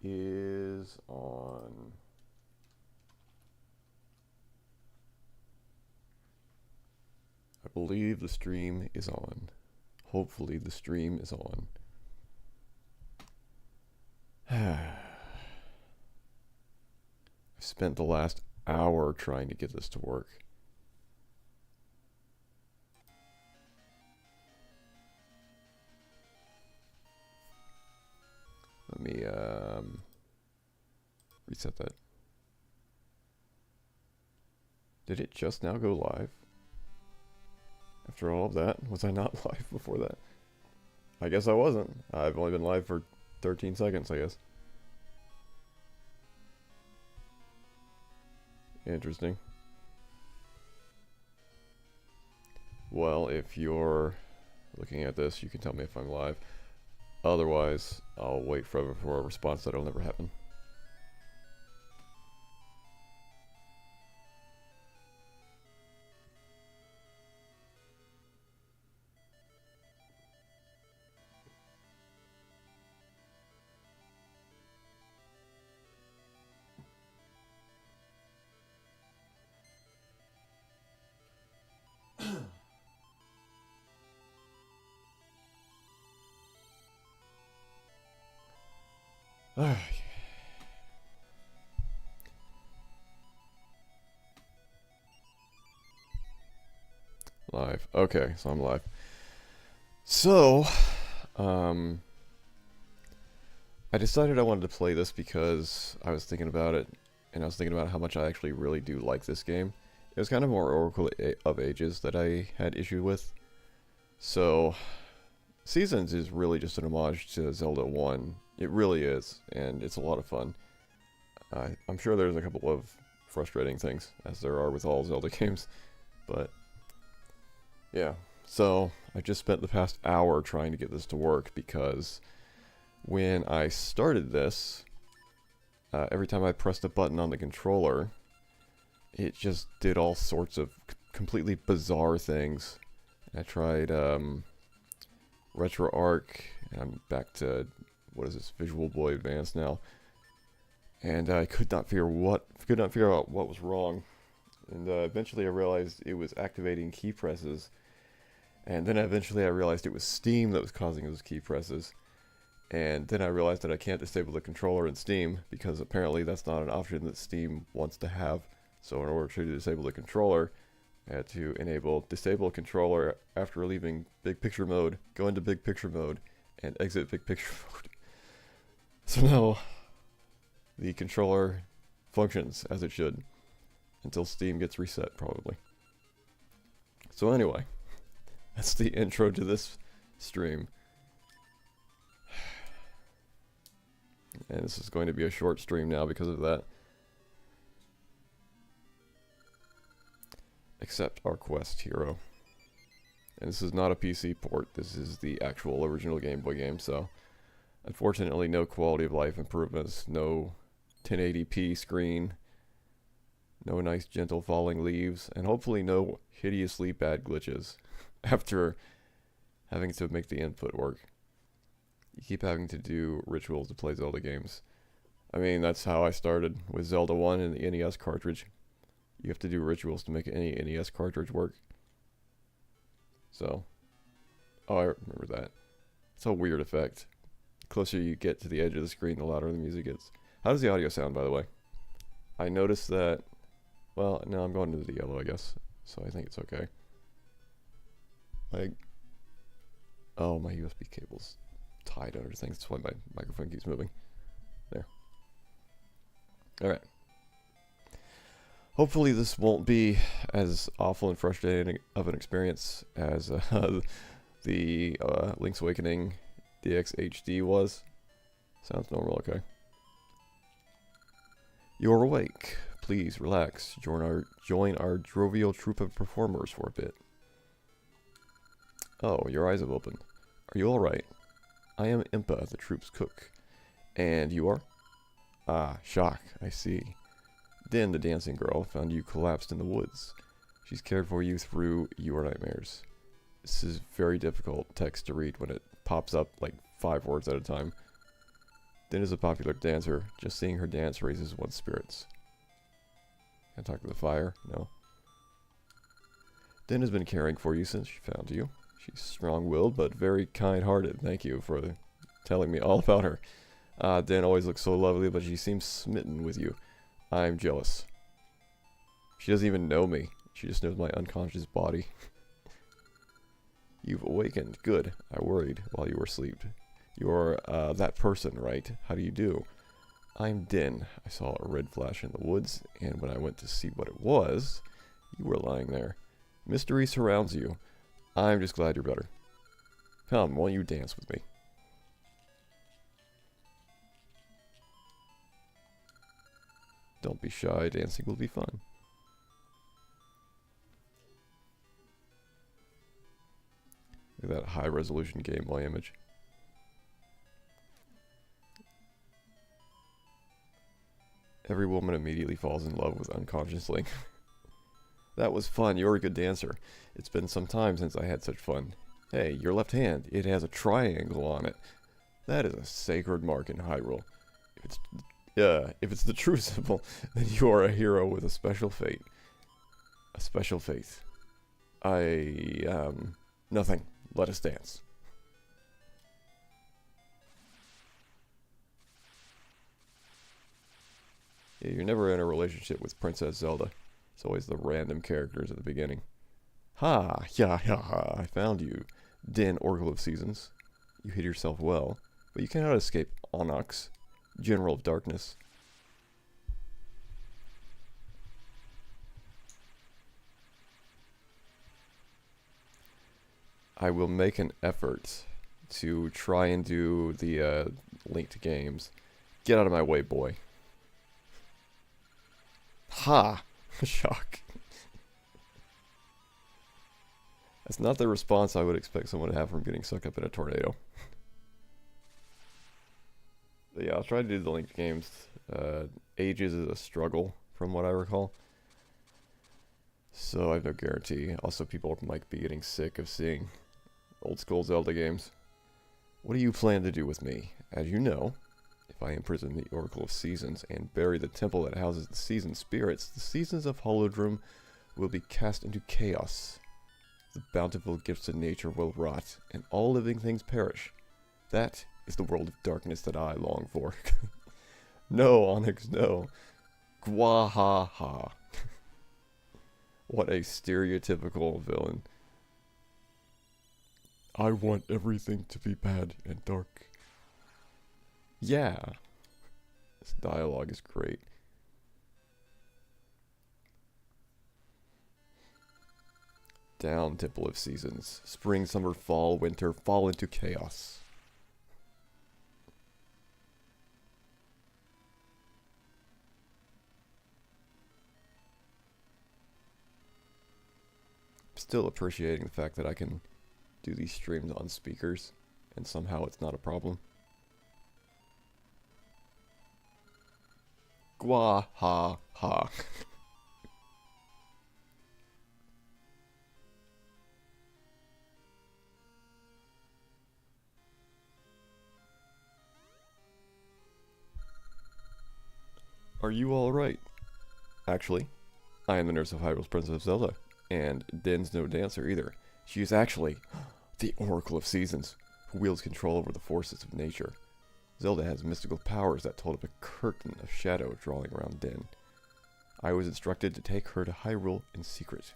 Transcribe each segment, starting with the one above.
is on. I believe the stream is on. Hopefully the stream is on. I've spent the last hour trying to get this to work. Let me reset that. Did it just now go live? After all of that, was I not live before that? I guess I wasn't. I've only been live for 13 seconds, I guess. Interesting. Well, if you're looking at this, you can tell me if I'm live. Otherwise, I'll wait forever for a response that'll never happen. Live. Okay, so I'm live. So, I decided I wanted to play this because I was thinking about it, and I was thinking about how much I actually really do like this game. It was kind of more Oracle of Ages that I had issue with. So, Seasons is really just an homage to Zelda 1. It really is, and it's a lot of fun. I'm sure there's a couple of frustrating things, as there are with all Zelda games, but yeah. So, I just spent the past hour trying to get this to work because when I started this, every time I pressed a button on the controller, it just did all sorts of completely bizarre things. I tried RetroArch, and I'm back to, what is this, Visual Boy Advance now, and I could not figure out what was wrong. And eventually I realized it was activating key presses, and then eventually I realized it was Steam that was causing those key presses. And then I realized that I can't disable the controller in Steam, because apparently that's not an option that Steam wants to have. So in order to disable the controller, I had to disable controller after leaving Big Picture mode, go into Big Picture mode, and exit Big Picture mode. So now, the controller functions as it should, until Steam gets reset, probably. So anyway, that's the intro to this stream. And this is going to be a short stream now because of that. Except our Quest hero. And this is not a PC port, this is the actual original Game Boy game, so unfortunately no quality of life improvements, no 1080p screen, no nice gentle falling leaves, and hopefully no hideously bad glitches after having to make the input work. You keep having to do rituals to play Zelda games. I mean, that's how I started with Zelda 1 and the NES cartridge. You have to do rituals to make any NES cartridge work. So, oh, I remember that. It's a weird effect. The closer you get to the edge of the screen, the louder the music gets. How does the audio sound, by the way? I noticed that, well, no, I'm going into the yellow, I guess. So I think it's okay. Like, oh, my USB cable's tied under things. That's why my microphone keeps moving. There. Alright. Hopefully this won't be as awful and frustrating of an experience as the Link's Awakening DX HD was. Sounds normal, okay. You're awake. Please relax. Join our jovial troupe of performers for a bit. Oh, your eyes have opened. Are you alright? I am Impa, the troupe's cook. And you are? Ah, shock, I see. Then the dancing girl found you collapsed in the woods. She's cared for you through your nightmares. This is very difficult text to read when it pops up like 5 words at a time. Din is a popular dancer. Just seeing her dance raises one's spirits. Can I talk to the fire? No. Din has been caring for you since she found you. She's strong-willed, but very kind-hearted. Thank you for telling me all about her. Din always looks so lovely, but she seems smitten with you. I'm jealous. She doesn't even know me. She just knows my unconscious body. You've awakened. Good. I worried while you were asleep. You're, that person, right? How do you do? I'm Din. I saw a red flash in the woods, and when I went to see what it was, you were lying there. Mystery surrounds you. I'm just glad you're better. Come, won't you dance with me? Don't be shy. Dancing will be fun. Look at that high-resolution Game Boy image. Every woman immediately falls in love with unconscious Link. That was fun. You're a good dancer. It's been some time since I had such fun. Hey, your left hand. It has a triangle on it. That is a sacred mark in Hyrule. If it's the true symbol, then you are a hero with a special fate. A special fate. Nothing. Let us dance. Yeah, you're never in a relationship with Princess Zelda. It's always the random characters at the beginning. Ha! Ya ha ha! I found you, Din, Oracle of Seasons. You hid yourself well, but you cannot escape Onyx, General of Darkness. I will make an effort to try and do the linked games. Get out of my way, boy. Ha! Shock. That's not the response I would expect someone to have from getting sucked up in a tornado. But yeah, I'll try to do the linked games. Ages is a struggle, from what I recall. So I have no guarantee. Also, people might be getting sick of seeing old school Zelda games. What do you plan to do with me? As you know, if I imprison the Oracle of Seasons and bury the temple that houses the season spirits, the seasons of Holodrum will be cast into chaos. The bountiful gifts of nature will rot, and all living things perish. That is the world of darkness that I long for. No, Onyx, no. Gwahaha. What a stereotypical villain. I want everything to be bad and dark. Yeah. This dialogue is great. Down, Temple of Seasons. Spring, summer, fall, winter, fall into chaos. Still appreciating the fact that I can do these streams on speakers, and somehow it's not a problem. Gwa ha ha. Are you alright? Actually, I am the nurse of Hyrule's Princess Zelda, and Din's no dancer either. She is actually the Oracle of Seasons, who wields control over the forces of nature. Zelda has mystical powers that told up a curtain of shadow drawing around Din. I was instructed to take her to Hyrule in secret.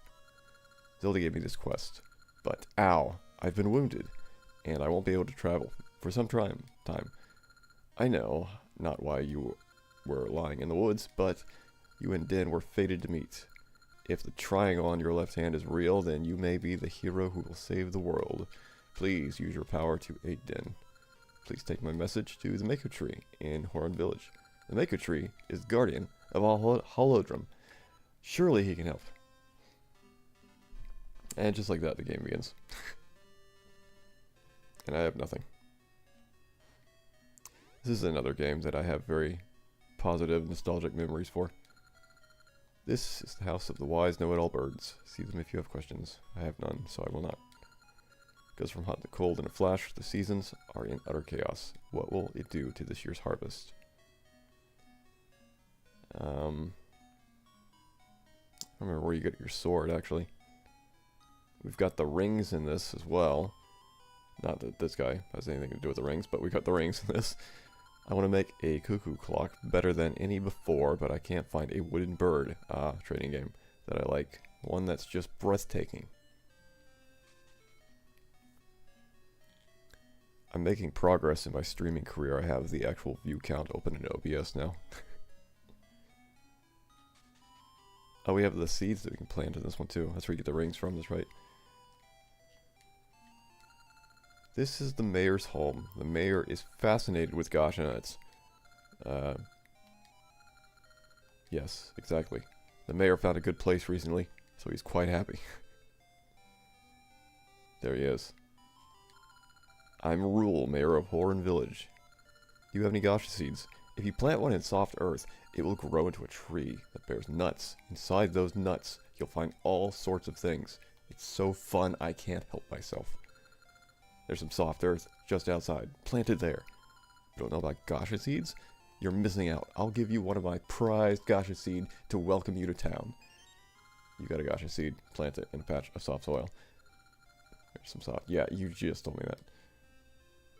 Zelda gave me this quest, but ow, I've been wounded, and I won't be able to travel for some time. I know not why you were lying in the woods, but you and Din were fated to meet. If the triangle on your left hand is real, then you may be the hero who will save the world. Please use your power to aid Din. Please take my message to the Mako Tree in Horan Village. The Mako Tree is guardian of all Holodrum. Surely he can help. And just like that, the game begins. And I have nothing. This is another game that I have very positive, nostalgic memories for. This is the house of the wise know-it-all birds. See them if you have questions. I have none, so I will not. Goes from hot to cold in a flash. The seasons are in utter chaos. What will it do to this year's harvest? I don't remember where you get your sword, actually. We've got the rings in this as well. Not that this guy has anything to do with the rings, but we got the rings in this. I want to make a cuckoo clock better than any before, but I can't find a wooden bird trading game that I like. One that's just breathtaking. I'm making progress in my streaming career. I have the actual view count open in OBS now. Oh, we have the seeds that we can plant in this one too. That's where you get the rings from, that's right. This is the mayor's home. The mayor is fascinated with gacha nuts. Yes, exactly. The mayor found a good place recently, so he's quite happy. There he is. I'm Rule, mayor of Horan Village. Do you have any gacha seeds? If you plant one in soft earth, it will grow into a tree that bears nuts. Inside those nuts, you'll find all sorts of things. It's so fun, I can't help myself. There's some soft earth just outside, planted there. You don't know about gacha seeds? You're missing out. I'll give you one of my prized gacha seed to welcome you to town. You got a gacha seed, plant it in a patch of soft soil. There's some soft. Yeah, you just told me that.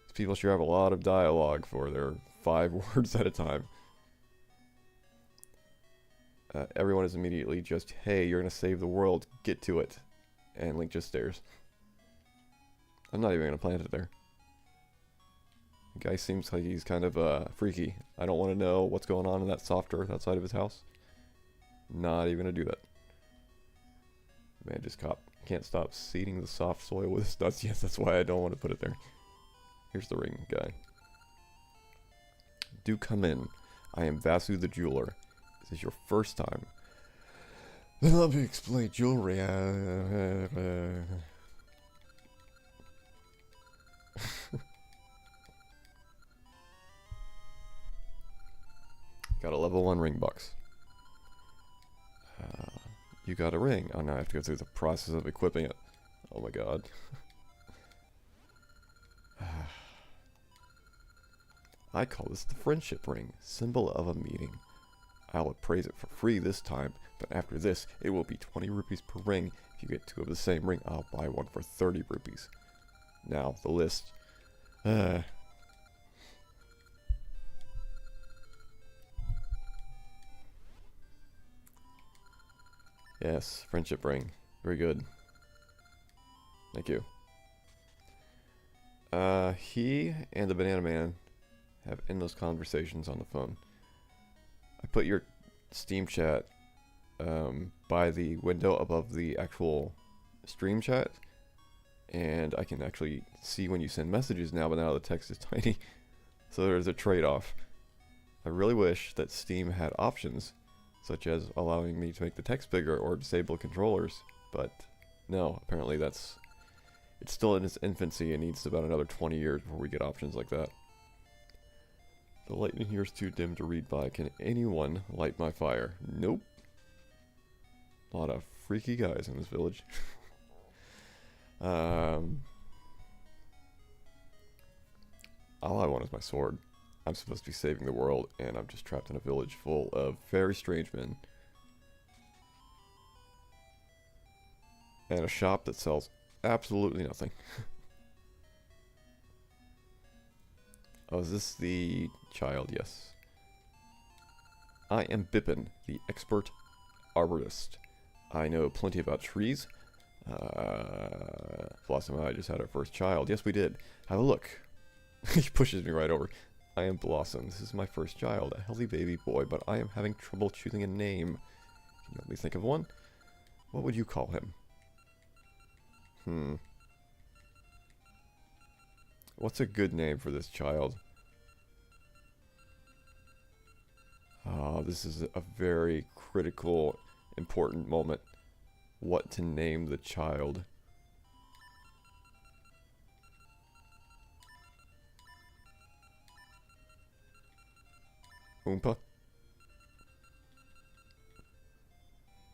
These people sure have a lot of dialogue for their 5 words at a time. Everyone is immediately just, hey, you're gonna save the world, get to it. And Link just stares. I'm not even gonna plant it there. The guy seems like he's kind of freaky. I don't want to know what's going on in that soft earth outside of his house. Not even gonna do that. Man just can't stop seeding the soft soil with his nuts. Yes, that's why I don't want to put it there. Here's the ring guy. Do come in. I am Vasu the jeweler. Is this your first time? Then let me explain jewelry. Got a level 1 ring box. You got a ring. Oh, now I have to go through the process of equipping it. Oh my god. I call this the friendship ring, symbol of a meeting. I'll appraise it for free this time, but after this, it will be 20 rupees per ring. If you get 2 of the same ring, I'll buy one for 30 rupees. Now, the list. Yes, friendship ring. Very good. Thank you. He and the Banana Man have endless conversations on the phone. I put your Steam chat by the window above the actual stream chat, and I can actually see when you send messages now, but now the text is tiny, so there's a trade-off. I really wish that Steam had options, such as allowing me to make the text bigger or disable controllers, but no, apparently it's still in its infancy and needs about another 20 years before we get options like that. The light in here is too dim to read by. Can anyone light my fire? Nope. A lot of freaky guys in this village. All I want is my sword. I'm supposed to be saving the world, and I'm just trapped in a village full of very strange men. And a shop that sells absolutely nothing. Oh, is this the child? Yes. I am Bippin, the expert arborist. I know plenty about trees. Blossom and I just had our first child. Yes, we did. Have a look. He pushes me right over. I am Blossom. This is my first child, a healthy baby boy, but I am having trouble choosing a name. Can you help me think of one? What would you call him? What's a good name for this child? Oh, this is a very critical, important moment. What to name the child? Oompa?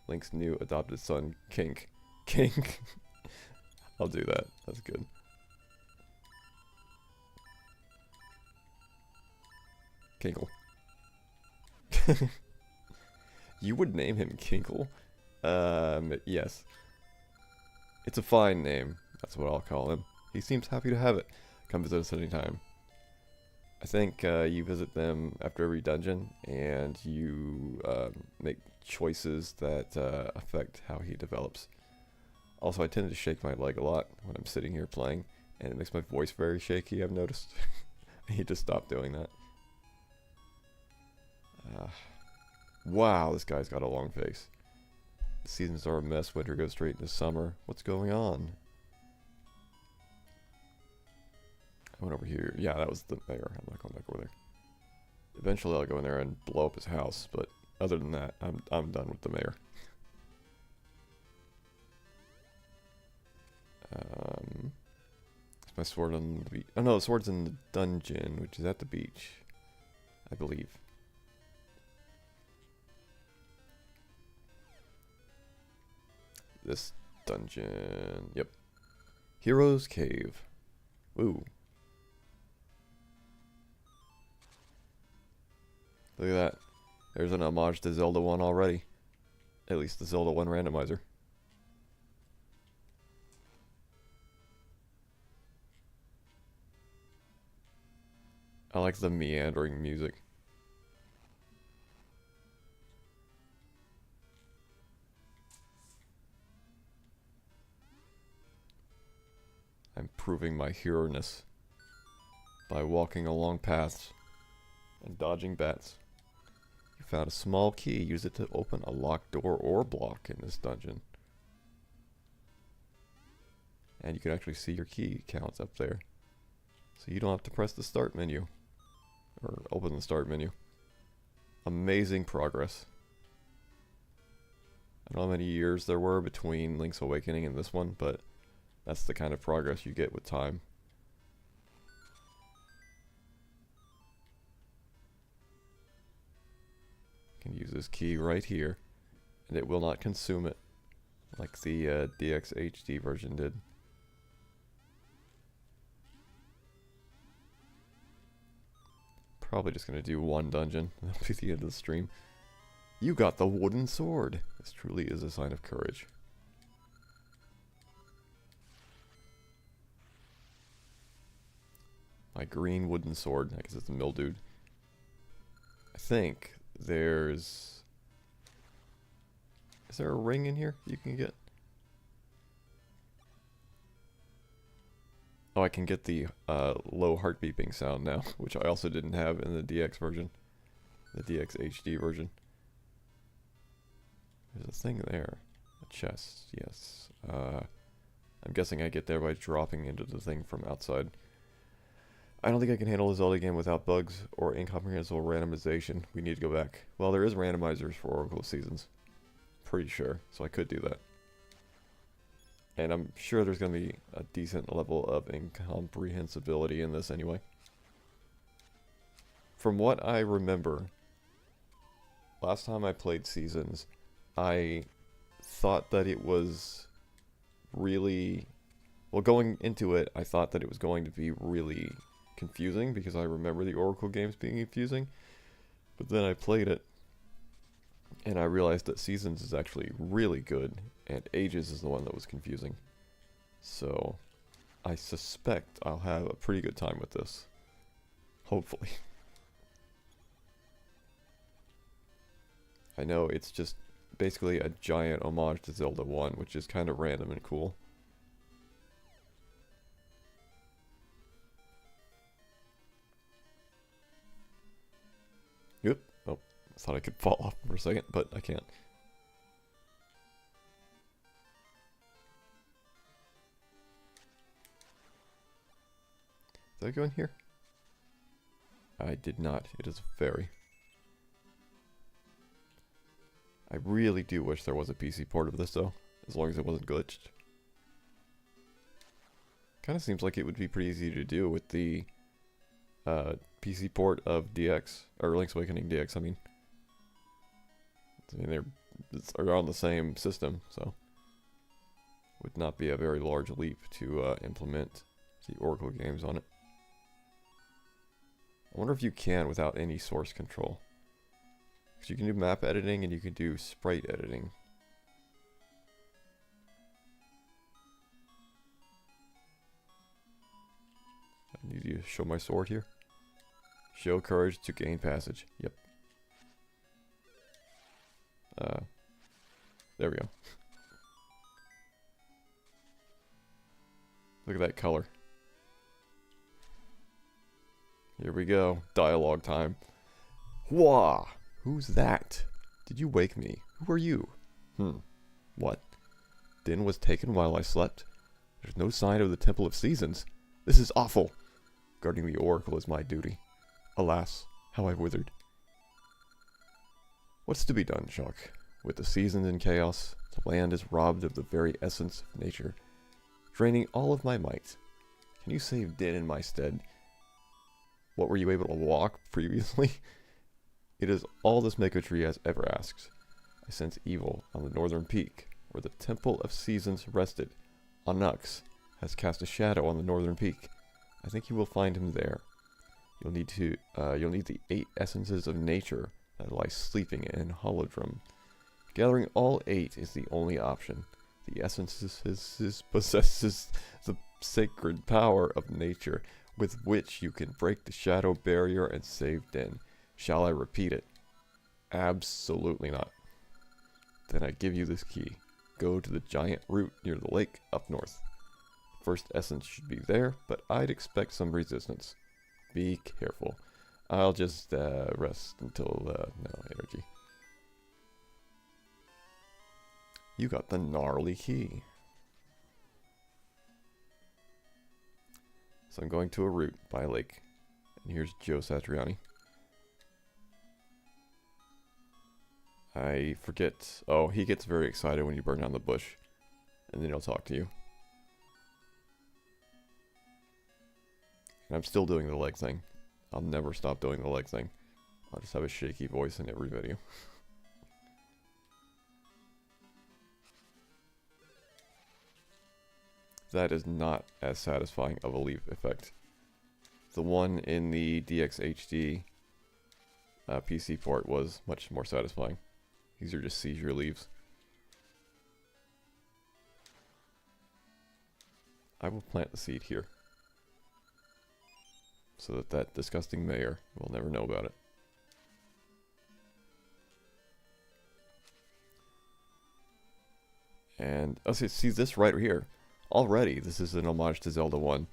Link's new adopted son, Kink. Kink. I'll do that. That's good. Kinkle. You would name him Kinkle? Yes. It's a fine name. That's what I'll call him. He seems happy to have it. Come visit us anytime. I think you visit them after every dungeon, and you make choices that affect how he develops. Also, I tend to shake my leg a lot when I'm sitting here playing, and it makes my voice very shaky, I've noticed. I need to stop doing that. Wow, this guy's got a long face. The seasons are a mess, winter goes straight into summer. What's going on? I went over here. Yeah, that was the mayor. I'm not going back over there. Eventually I'll go in there and blow up his house, but other than that, I'm done with the mayor. Is my sword on the beach? Oh no, the sword's in the dungeon, which is at the beach, I believe. This dungeon, yep. Hero's Cave. Ooh. Look at that. There's an homage to Zelda 1 already. At least the Zelda 1 randomizer. I like the meandering music. I'm proving my hero-ness by walking along paths and dodging bats. You found a small key. Use it to open a locked door or block in this dungeon. And you can actually see your key counts up there. So you don't have to press the start menu. Or open the start menu. Amazing progress. I don't know how many years there were between Link's Awakening and this one, but that's the kind of progress you get with time. You can use this key right here, and it will not consume it, like the DX HD version did. Probably just going to do one dungeon, and that'll be the end of the stream. You got the wooden sword! This truly is a sign of courage. My green wooden sword. I guess it's a mildewed. I think there's... Is there a ring in here you can get? Oh, I can get the low heart beeping sound now, which I also didn't have in the DX version. The DX HD version. There's a thing there. A chest, yes. I'm guessing I get there by dropping into the thing from outside. I don't think I can handle a Zelda game without bugs or incomprehensible randomization. We need to go back. Well, there is randomizers for Oracle Seasons. Pretty sure, so I could do that. And I'm sure there's going to be a decent level of incomprehensibility in this anyway. From what I remember, last time I played Seasons, I thought that it was really... Well, going into it, I thought that it was going to be really confusing because I remember the Oracle games being confusing. But then I played it, and I realized that Seasons is actually really good, and Ages is the one that was confusing. So, I suspect I'll have a pretty good time with this. Hopefully. I know it's just basically a giant homage to Zelda 1, which is kind of random and cool. Yep. Oh, I thought I could fall off for a second, but I can't. Did I go in here? I did not. It is a fairy. I really do wish there was a PC port of this, though, as long as it wasn't glitched. Kind of seems like it would be pretty easy to do with the PC port of DX, or Link's Awakening DX, I mean. They're on the same system, so would not be a very large leap to implement the Oracle games on it. I wonder if you can without any source control. Because you can do map editing and you can do sprite editing. I need you to show my sword here. Show courage to gain passage. Yep. There we go. Look at that color. Here we go. Dialogue time. Wah! Who's that? Did you wake me? Who are you? What? Din was taken while I slept? There's no sign of the Temple of Seasons. This is awful. Guarding the Oracle is my duty. Alas, how I've withered. What's to be done, Jacques? With the seasons in chaos, the land is robbed of the very essence of nature, draining all of my might. Can you save Din in my stead? What were you able to walk previously? It is all this Mako Tree has ever asked. I sense evil on the northern peak, where the Temple of Seasons rested. Anux has cast a shadow on the northern peak. I think you will find him there. You'll need the 8 essences of nature that lie sleeping in Holodrum. Gathering all 8 is the only option. The essences possesses the sacred power of nature, with which you can break the shadow barrier and save Din. Shall I repeat it? Absolutely not. Then I give you this key. Go to the giant root near the lake up north. First essence should be there, but I'd expect some resistance. Be careful. I'll just rest until no energy. You got the gnarly key. So I'm going to a route by a lake. And here's Joe Satriani. I forget. Oh, he gets very excited when you burn down the bush. And then he'll talk to you. And I'm still doing the leg thing. I'll never stop doing the leg thing. I'll just have a shaky voice in every video. That is not as satisfying of a leap effect. The one in the DXHD PC port was much more satisfying. These are just seizure leaves. I will plant the seed here, so that that disgusting mayor will never know about it. And, oh, see this right here. Already, this is an homage to Zelda 1.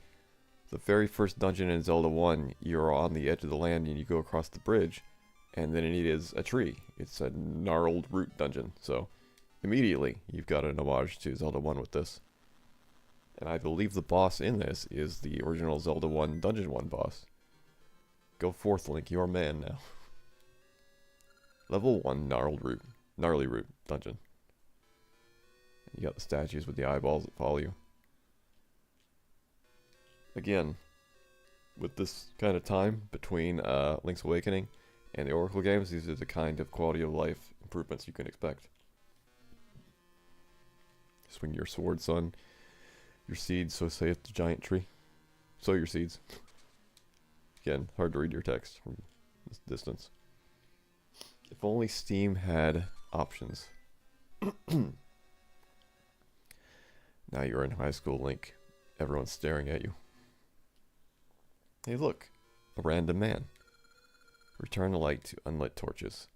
The very first dungeon in Zelda 1, you're on the edge of the land and you go across the bridge, and then it is a tree. It's a gnarled root dungeon, so immediately you've got an homage to Zelda 1 with this. And I believe the boss in this is the original Zelda 1 Dungeon 1 boss. Go forth, Link, you're man now. Level 1 gnarly root dungeon. You got the statues with the eyeballs that follow you. Again, with this kind of time between Link's Awakening and the Oracle games, these are the kind of quality of life improvements you can expect. Swing your sword, son. Your seeds, so saith the giant tree. Sow your seeds. Again, hard to read your text from this distance. If only Steam had options. Now you're in high school, Link. Everyone's staring at you. Hey look, a random man. Return the light to unlit torches.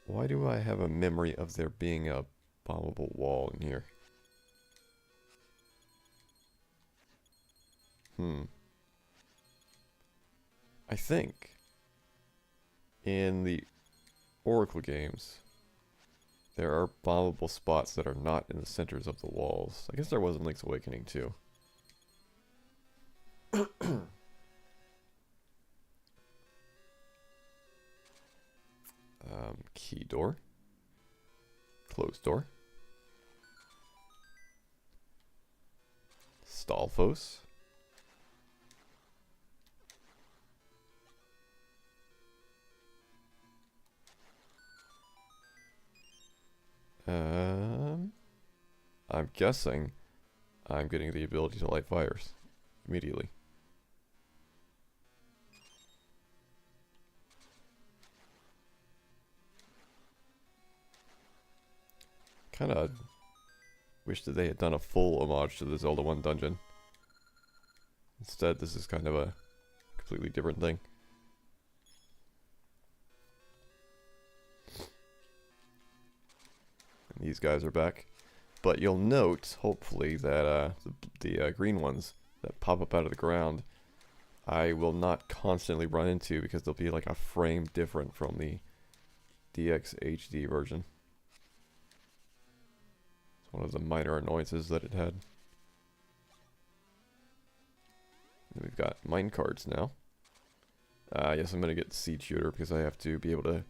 Why do I have a memory of there being a bombable wall in here? I think in the Oracle games there are bombable spots that are not in the centers of the walls. I guess there was in Link's Awakening too. Key door. Closed door. Stalfos. I'm guessing I'm getting the ability to light fires immediately. Kind of wish that they had done a full homage to the Zelda 1 dungeon. Instead, this is kind of a completely different thing. And these guys are back. But you'll note, hopefully, that the green ones that pop up out of the ground, I will not constantly run into because they'll be like a frame different from the DX HD version. It's one of the minor annoyances that it had. And we've got mine carts now. Yes, I'm going to get the seed shooter because I have to be able to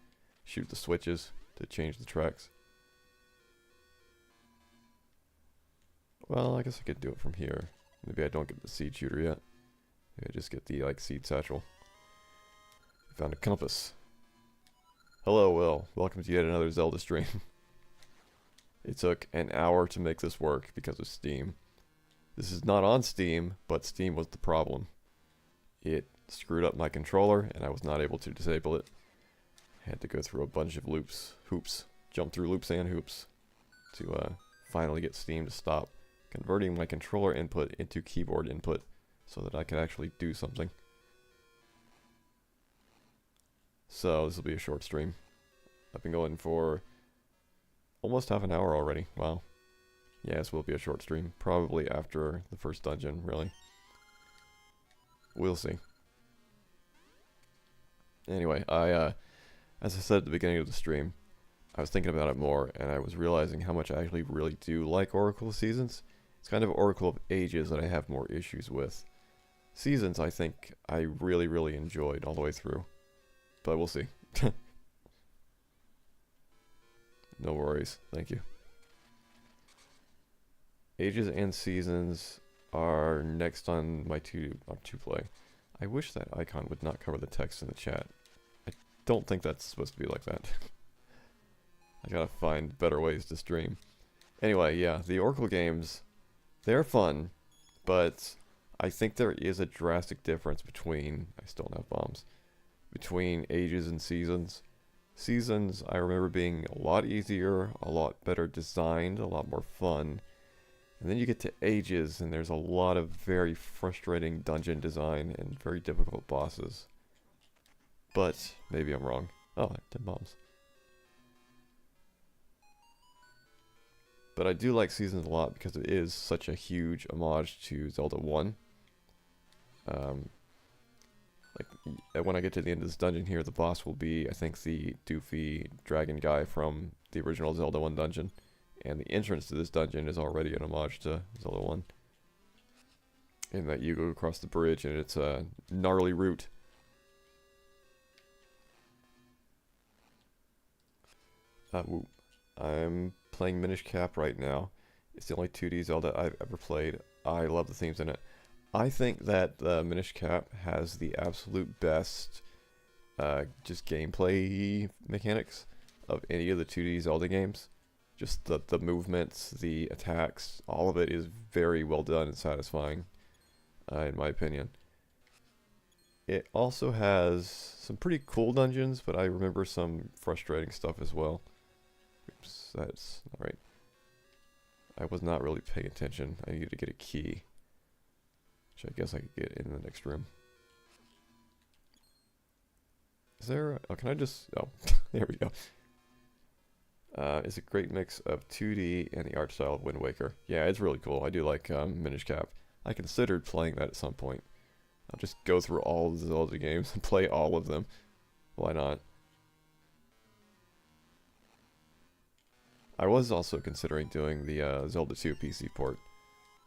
shoot the switches to change the tracks. Well, I guess I could do it from here. Maybe I don't get the seed shooter yet. Maybe I just get the, like, seed satchel. Found a compass. Hello, Will. Welcome to yet another Zelda stream. It took an hour to make this work because of Steam. This is not on Steam, but Steam was the problem. It screwed up my controller, and I was not able to disable it. I had to go through a bunch of hoops, jump through loops and hoops to finally get Steam to stop converting my controller input into keyboard input so that I could actually do something. So this will be a short stream. I've been going for almost half an hour already. Wow. Yeah, this will be a short stream. Probably after the first dungeon, really. We'll see. Anyway, as I said at the beginning of the stream, I was thinking about it more, and I was realizing how much I actually really do like Oracle of Seasons. It's kind of Oracle of Ages that I have more issues with. Seasons, I think I really, really enjoyed all the way through. But we'll see. No worries. Thank you. Ages and Seasons are next on my to play. I wish that icon would not cover the text in the chat. I don't think that's supposed to be like that. I gotta find better ways to stream. Anyway, yeah, the Oracle games, they're fun, but I think there is a drastic difference between, I still don't have bombs, between Ages and Seasons. Seasons, I remember being a lot easier, a lot better designed, a lot more fun. And then you get to Ages, and there's a lot of very frustrating dungeon design and very difficult bosses. But maybe I'm wrong. Oh, 10 bombs. But I do like Seasons a lot because it is such a huge homage to Zelda 1. Like, when I get to the end of this dungeon here, the boss will be, I think, the doofy dragon guy from the original Zelda 1 dungeon. And the entrance to this dungeon is already an homage to Zelda 1. In that you go across the bridge and it's a gnarly route. I'm playing Minish Cap right now. It's the only 2D Zelda I've ever played. I love the themes in it. I think that Minish Cap has the absolute best just gameplay mechanics of any of the 2D Zelda games. Just the movements, the attacks, all of it is very well done and satisfying, in my opinion. It also has some pretty cool dungeons, but I remember some frustrating stuff as well. Oops, that's not right. I was not really paying attention. I needed to get a key, which I guess I could get in the next room. Is there... Oh, can I just... Oh, there we go. It's a great mix of 2D and the art style of Wind Waker. Yeah, it's really cool. I do like Minish Cap. I considered playing that at some point. I'll just go through all of the Zelda games and play all of them. Why not? I was also considering doing the Zelda 2 PC port.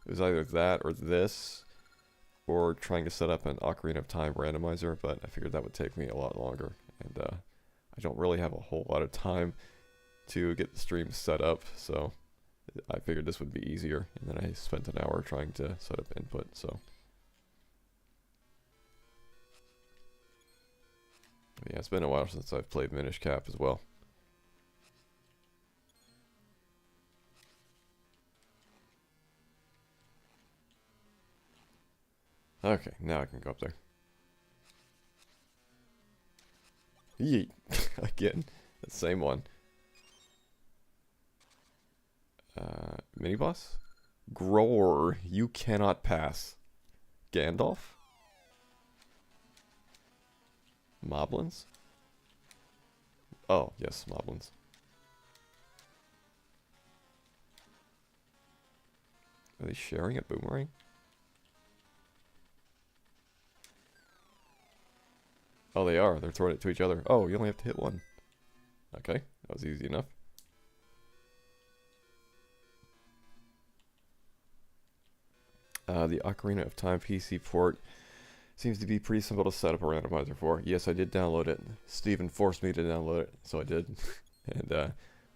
It was either that or this, or trying to set up an Ocarina of Time randomizer, but I figured that would take me a lot longer. And I don't really have a whole lot of time to get the stream set up, so I figured this would be easier, and then I spent an hour trying to set up input, so. But yeah, it's been a while since I've played Minish Cap as well. Okay, now I can go up there. Yeet. Again, the same one. Mini boss? Grower, you cannot pass. Gandalf? Moblins? Oh, yes, Moblins. Are they sharing a boomerang? Oh, they are. They're throwing it to each other. Oh, you only have to hit one. Okay, that was easy enough. The Ocarina of Time PC port seems to be pretty simple to set up a randomizer for. Yes, I did download it. Steven forced me to download it, so I did. And I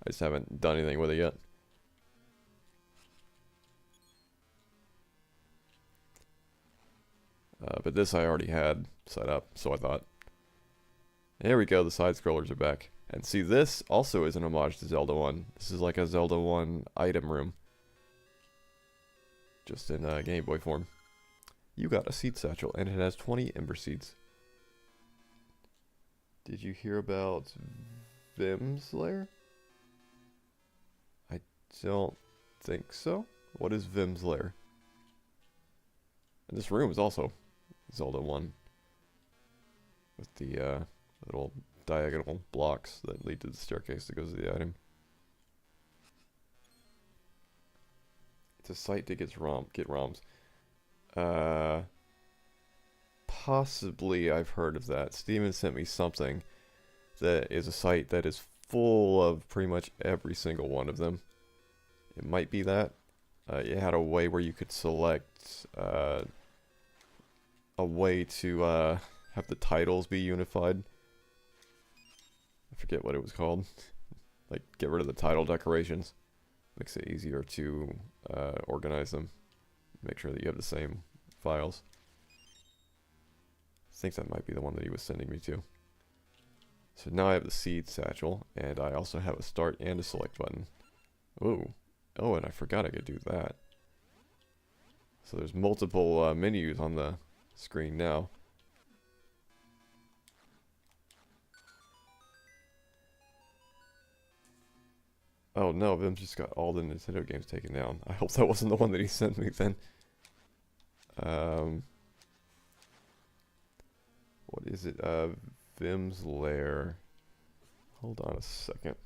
just haven't done anything with it yet. But this I already had set up, so I thought. There we go, the side scrollers are back. And see, this also is an homage to Zelda 1. This is like a Zelda 1 item room. Just in Game Boy form. You got a seed satchel, and it has 20 ember seeds. Did you hear about Vim's lair? I don't think so. What is Vim's lair? And this room is also Zelda 1. With the little diagonal blocks that lead to the staircase that goes to the item. It's a site to get ROMs. Possibly I've heard of that. Steven sent me something that is a site that is full of pretty much every single one of them. It might be that. It had a way where you could select a way to have the titles be unified. I forget what it was called. Like, get rid of the title decorations. Makes it easier to organize them. Make sure that you have the same files. I think that might be the one that he was sending me to. So now I have the seed satchel, and I also have a start and a select button. Ooh. Oh, and I forgot I could do that. So there's multiple menus on the screen now. Oh no, Vim's just got all the Nintendo games taken down. I hope that wasn't the one that he sent me then. What is it? Vim's lair. Hold on a second.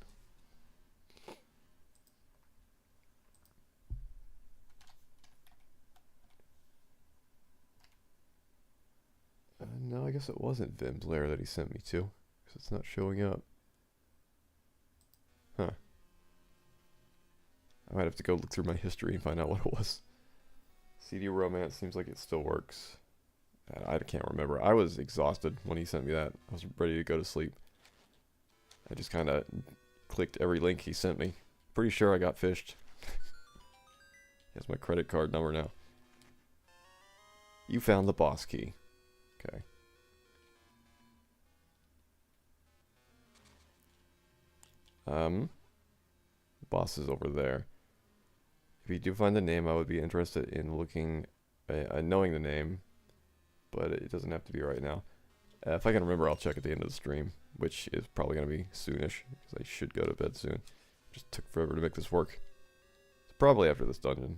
No, I guess it wasn't Vim's lair that he sent me to, because it's not showing up. Huh. I might have to go look through my history and find out what it was. CD Romance seems like it still works. I can't remember. I was exhausted when he sent me that. I was ready to go to sleep. I just kind of clicked every link he sent me. Pretty sure I got fished. Here's my credit card number now. You found the boss key. Okay. The boss is over there. If you do find the name, I would be interested in looking, knowing the name, but it doesn't have to be right now. If I can remember, I'll check at the end of the stream, which is probably going to be soonish, because I should go to bed soon. Just took forever to make this work. It's probably after this dungeon.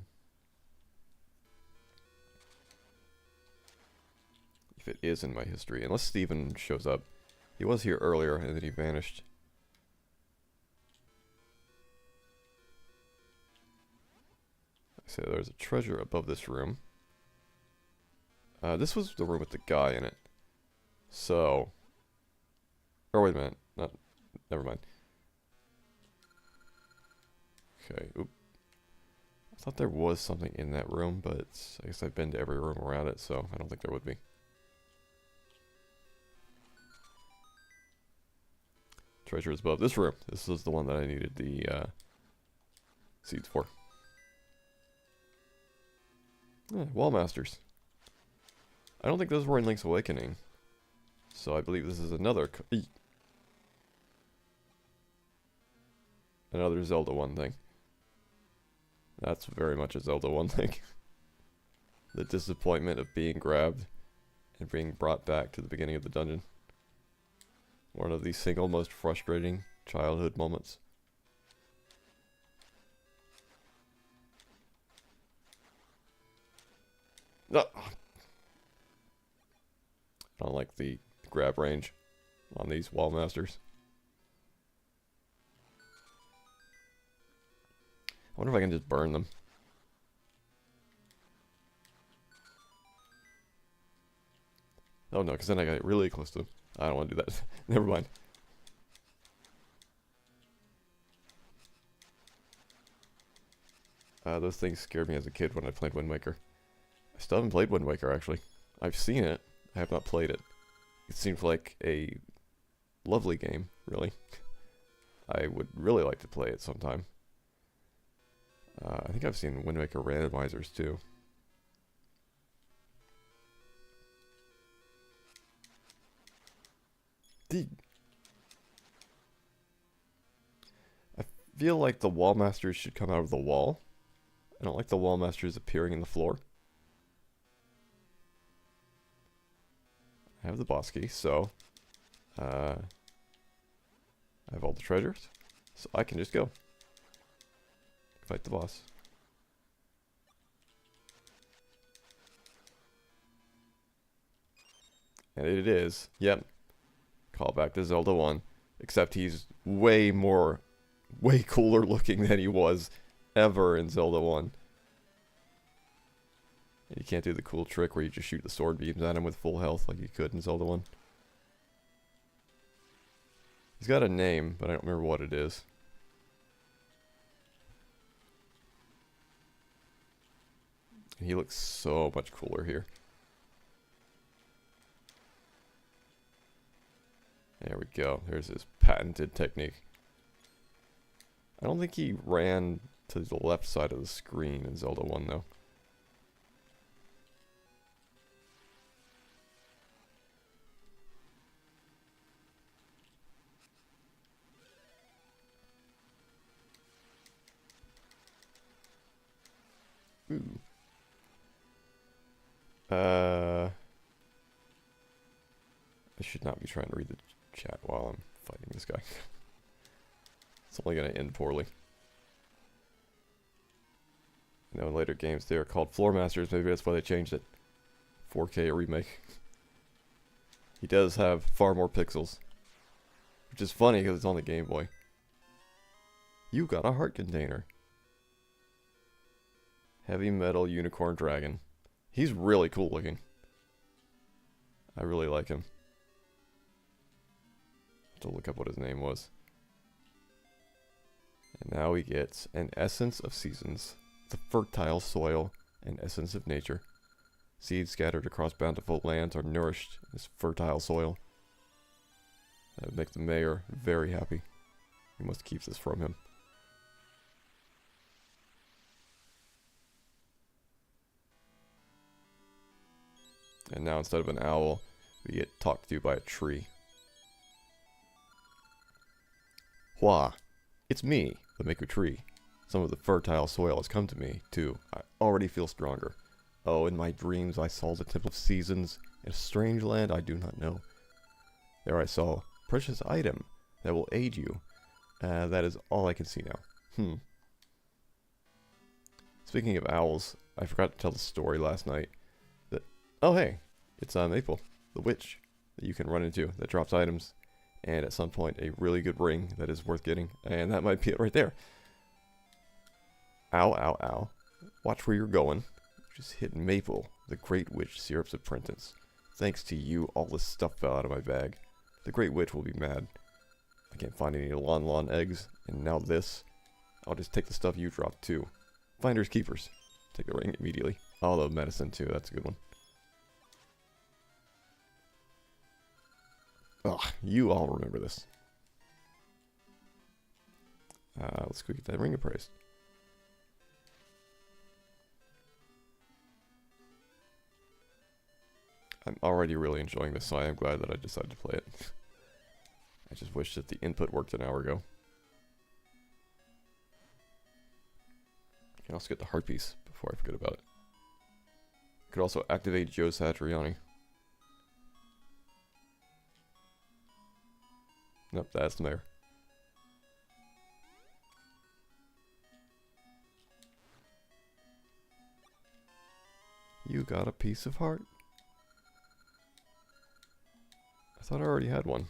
If it is in my history, unless Steven shows up. He was here earlier, and then he vanished. So there's a treasure above this room. This was the room with the guy in it. So. Oh, wait a minute. Never mind. Okay. Oop. I thought there was something in that room, but I guess I've been to every room around it, so I don't think there would be. Treasure is above this room. This is the one that I needed the seeds for. Wall Masters. I don't think those were in Link's Awakening. So I believe this is another Zelda 1 thing. That's very much a Zelda 1 thing. The disappointment of being grabbed and being brought back to the beginning of the dungeon. One of the single most frustrating childhood moments. No. I don't like the grab range on these wall masters. I wonder if I can just burn them. Oh no, because then I got really close to them. I don't want to do that. Never mind. Those things scared me as a kid when I played Wind Waker. I still haven't played Wind Waker, actually. I've seen it. I have not played it. It seems like a lovely game, really. I would really like to play it sometime. I think I've seen Wind Waker randomizers, too. I feel like the wall masters should come out of the wall. I don't like the wall masters appearing in the floor. I have the boss key, so I have all the treasures, so I can just go fight the boss. And it is, yep, call back to Zelda 1, except he's way cooler looking than he was ever in Zelda 1. You can't do the cool trick where you just shoot the sword beams at him with full health like you could in Zelda 1. He's got a name, but I don't remember what it is. And he looks so much cooler here. There we go. There's his patented technique. I don't think he ran to the left side of the screen in Zelda 1, though. Ooh. I should not be trying to read the chat while I'm fighting this guy. It's only going to end poorly. You know, in later games they are called Floor Masters. Maybe that's why they changed it. 4K remake. He does have far more pixels. Which is funny because it's on the Game Boy. You got a heart container. Heavy Metal Unicorn Dragon. He's really cool looking. I really like him. To look up what his name was. And now we get an essence of seasons, the fertile soil, and essence of nature. Seeds scattered across bountiful lands are nourished in this fertile soil. That would make the mayor very happy. We must keep this from him. And now instead of an owl, we get talked to by a tree. Hua, it's me, the Maker Tree. Some of the fertile soil has come to me, too. I already feel stronger. Oh, in my dreams I saw the Temple of Seasons in a strange land I do not know. There I saw a precious item that will aid you. That is all I can see now. Speaking of owls, I forgot to tell the story last night. Oh hey, it's Maple, the witch that you can run into that drops items. And at some point, a really good ring that is worth getting. And that might be it right there. Ow, ow, ow. Watch where you're going. Just hit Maple, the Great Witch Syrup's apprentice. Thanks to you, all this stuff fell out of my bag. The Great Witch will be mad. I can't find any Lon eggs, and now this. I'll just take the stuff you dropped too. Finders keepers. Take the ring immediately. Oh, the medicine too, that's a good one. Ugh, you all remember this. Let's go get that ring appraised. I'm already really enjoying this, so I am glad that I decided to play it. I just wish that the input worked an hour ago. I can also get the heart piece before I forget about it. Could also activate Joe Satriani. Nope, that's the mayor. You got a piece of heart? I thought I already had one.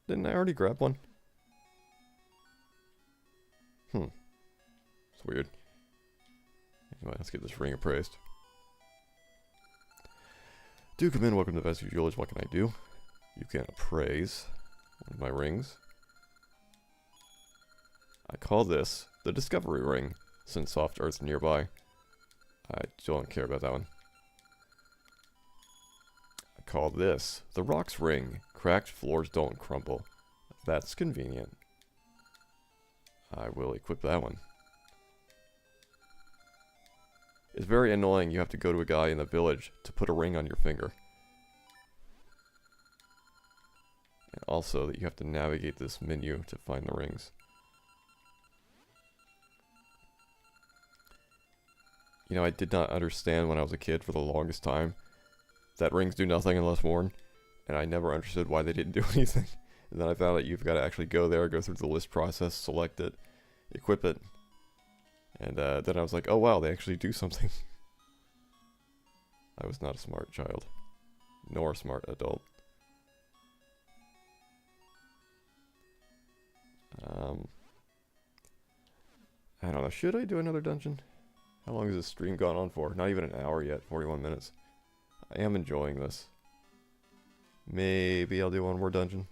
Didn't I already grab one? It's weird. Anyway, let's get this ring appraised. Do come in, welcome to the Vestige Village. What can I do? You can appraise one of my rings. I call this the Discovery Ring, since soft earth's nearby. I don't care about that one. I call this the Rocks Ring. Cracked floors don't crumble. That's convenient. I will equip that one. It's very annoying you have to go to a guy in the village to put a ring on your finger. And also that you have to navigate this menu to find the rings. You know, I did not understand when I was a kid for the longest time that rings do nothing unless worn. And I never understood why they didn't do anything. And then I found out you've got to actually go there, go through the list process, select it, equip it. And then I was like, oh wow, they actually do something. I was not a smart child. Nor a smart adult. I don't know, should I do another dungeon? How long has this stream gone on for? Not even an hour yet, 41 minutes. I am enjoying this. Maybe I'll do one more dungeon.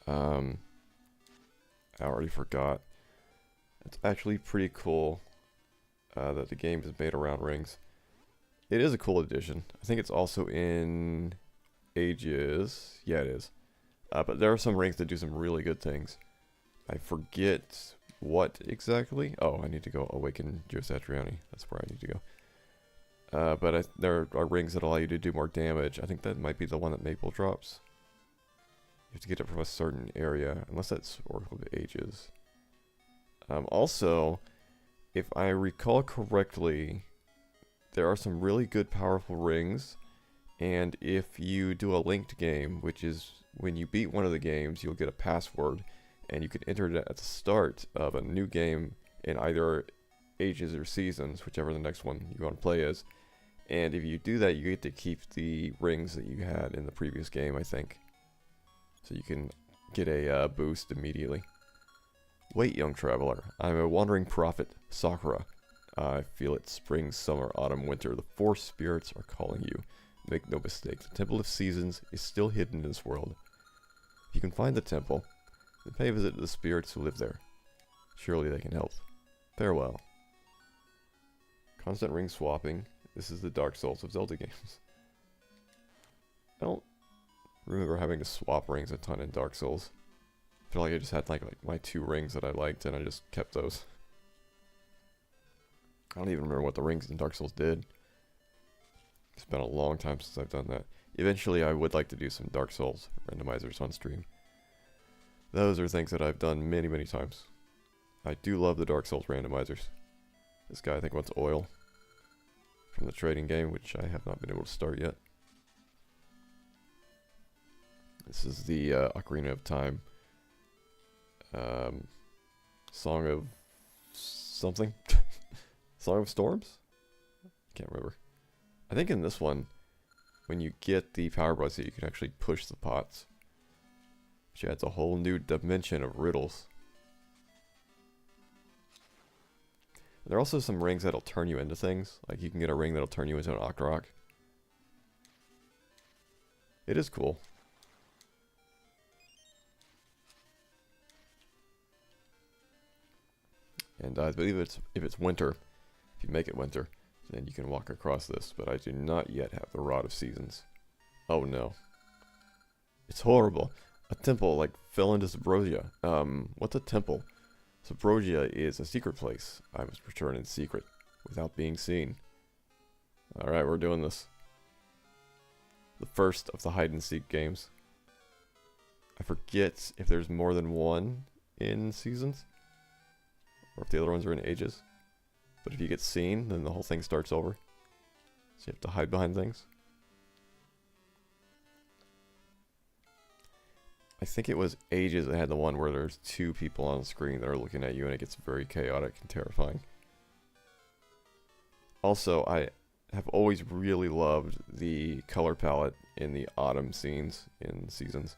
I already forgot. It's actually pretty cool that the game is made around rings. It is a cool addition. I think it's also in Ages. Yeah, it is. But there are some rings that do some really good things. I forget what exactly. Oh, I need to go awaken Geosatriani. That's where I need to go. But there are rings that allow you to do more damage. I think that might be the one that Maple drops. You have to get it from a certain area, unless that's Oracle of Ages. Also, if I recall correctly, there are some really good powerful rings, and if you do a linked game, which is when you beat one of the games, you'll get a password, and you can enter it at the start of a new game in either Ages or Seasons, whichever the next one you want to play is. And if you do that, you get to keep the rings that you had in the previous game, I think. So you can get a boost immediately. Wait, young traveler. I'm a wandering prophet, Sakura. I feel it spring, summer, autumn, winter. The four spirits are calling you. Make no mistake, the Temple of Seasons is still hidden in this world. If you can find the temple, then pay a visit to the spirits who live there. Surely they can help. Farewell. Constant ring swapping. This is the Dark Souls of Zelda games. I don't remember having to swap rings a ton in Dark Souls. I feel like I just had like my two rings that I liked and I just kept those. I don't even remember what the rings in Dark Souls did. It's been a long time since I've done that. Eventually I would like to do some Dark Souls randomizers on stream. Those are things that I've done many, many times. I do love the Dark Souls randomizers. This guy I think wants oil from the trading game, which I have not been able to start yet. This is the Ocarina of Time Song of something. Song of Storms? Can't remember. I think in this one, when you get the power bracelet, you can actually push the pots, which adds a whole new dimension of riddles. There are also some rings that'll turn you into things. Like you can get a ring that'll turn you into an Octorok. It is cool. And I believe if it's winter, if you make it winter, then you can walk across this. But I do not yet have the Rod of Seasons. Oh no. It's horrible. A temple like fell into Subrosia. What's a temple? Subrosia is a secret place. I must return in secret, without being seen. Alright, we're doing this. The first of the hide-and-seek games. I forget if there's more than one in Seasons, or if the other ones are in Ages. But if you get seen, then the whole thing starts over. So you have to hide behind things. I think it was Ages that had the one where there's two people on the screen that are looking at you and it gets very chaotic and terrifying. Also, I have always really loved the color palette in the autumn scenes in Seasons.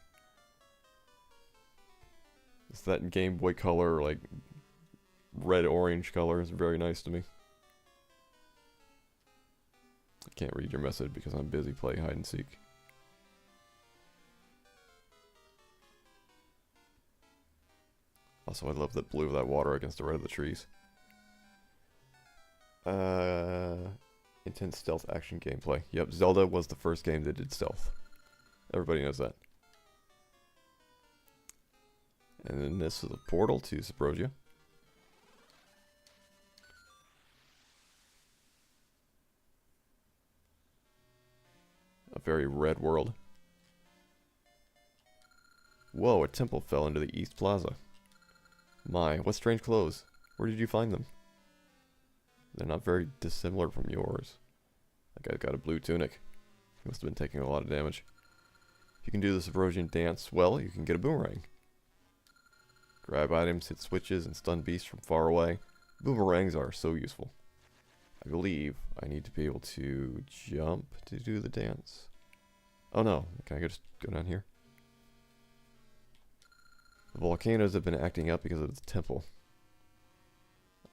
It's that Game Boy Color, like, red-orange color is very nice to me. I can't read your message because I'm busy playing hide and seek. Also, I love the blue of that water against the red of the trees. Intense stealth action gameplay. Yep, Zelda was the first game that did stealth. Everybody knows that. And then this is a portal to Sabrosia. A very red world. Whoa, a temple fell into the East Plaza. My, what strange clothes. Where did you find them? They're not very dissimilar from yours. That guy's got a blue tunic. He must have been taking a lot of damage. If you can do the Sabrosian dance well, you can get a boomerang. Grab items, hit switches, and stun beasts from far away. Boomerangs are so useful. I believe I need to be able to jump to do the dance. Oh no, can I just go down here? The volcanoes have been acting up because of the temple.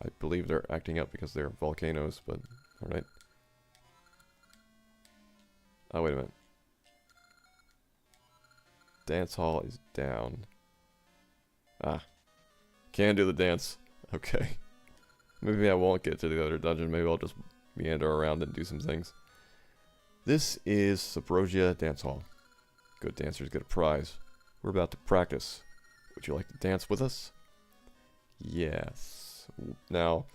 I believe they're acting up because they're volcanoes, but alright. Oh, wait a minute. Dance hall is down. Ah. Can do the dance. Okay. Maybe I won't get to the other dungeon. Maybe I'll just meander around and do some things. This is Sabrosia Dance Hall. Good dancers get a prize. We're about to practice. Would you like to dance with us? Yes. Now,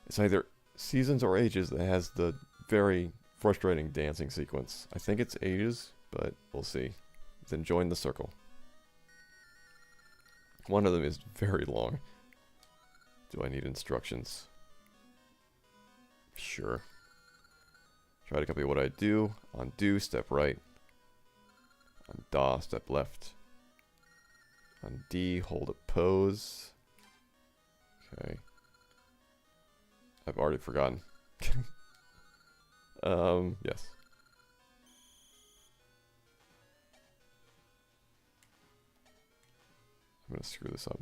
it's either Seasons or Ages that has the very frustrating dancing sequence. I think it's Ages, but we'll see. Then join the circle. One of them is very long. Do I need instructions? Sure. Try to copy what I do. On do, step right. On da, step left. On D, hold a pose. Okay. I've already forgotten. Yes. I'm gonna screw this up.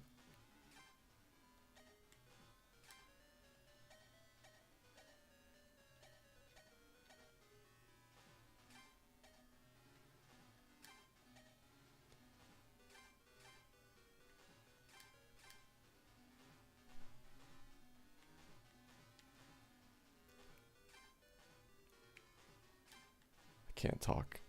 I can't talk.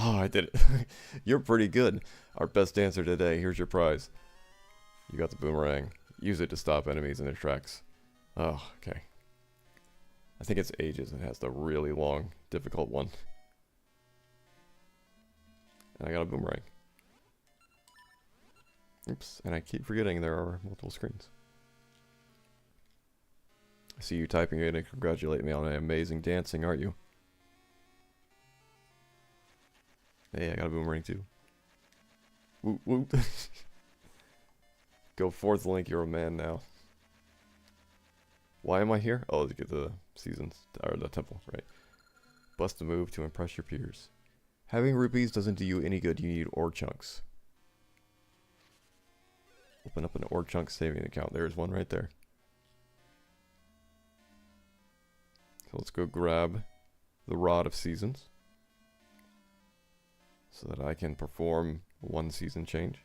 Oh, I did it. You're pretty good. Our best dancer today. Here's your prize. You got the boomerang. Use it to stop enemies in their tracks. Oh, okay. I think it's Ages that has the really long, difficult one. And I got a boomerang. Oops, and I keep forgetting there are multiple screens. I see you typing in and congratulate me on my amazing dancing, aren't you? Hey, I got a boomerang too. Woot woot. Go forth, Link, you're a man now. Why am I here? Oh, to get the Seasons, or the temple, right. Bust a move to impress your peers. Having rupees doesn't do you any good, you need ore chunks. Open up an ore chunk saving account. There's one right there. So let's go grab the Rod of Seasons. So that I can perform one season change.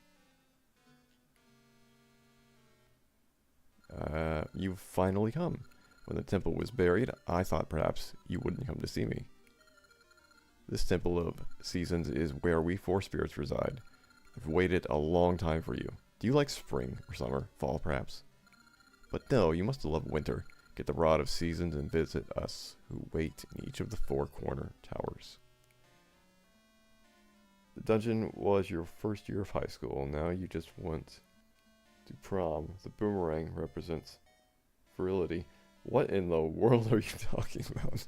You've finally come. When the temple was buried, I thought perhaps you wouldn't come to see me. This temple of Seasons is where we four spirits reside. I've waited a long time for you. Do you like spring or summer, fall perhaps? But no, you must love winter. Get the Rod of Seasons and visit us, who wait in each of the four corner towers. The dungeon was your first year of high school. Now you just went to prom. The boomerang represents virility. What in the world are you talking about?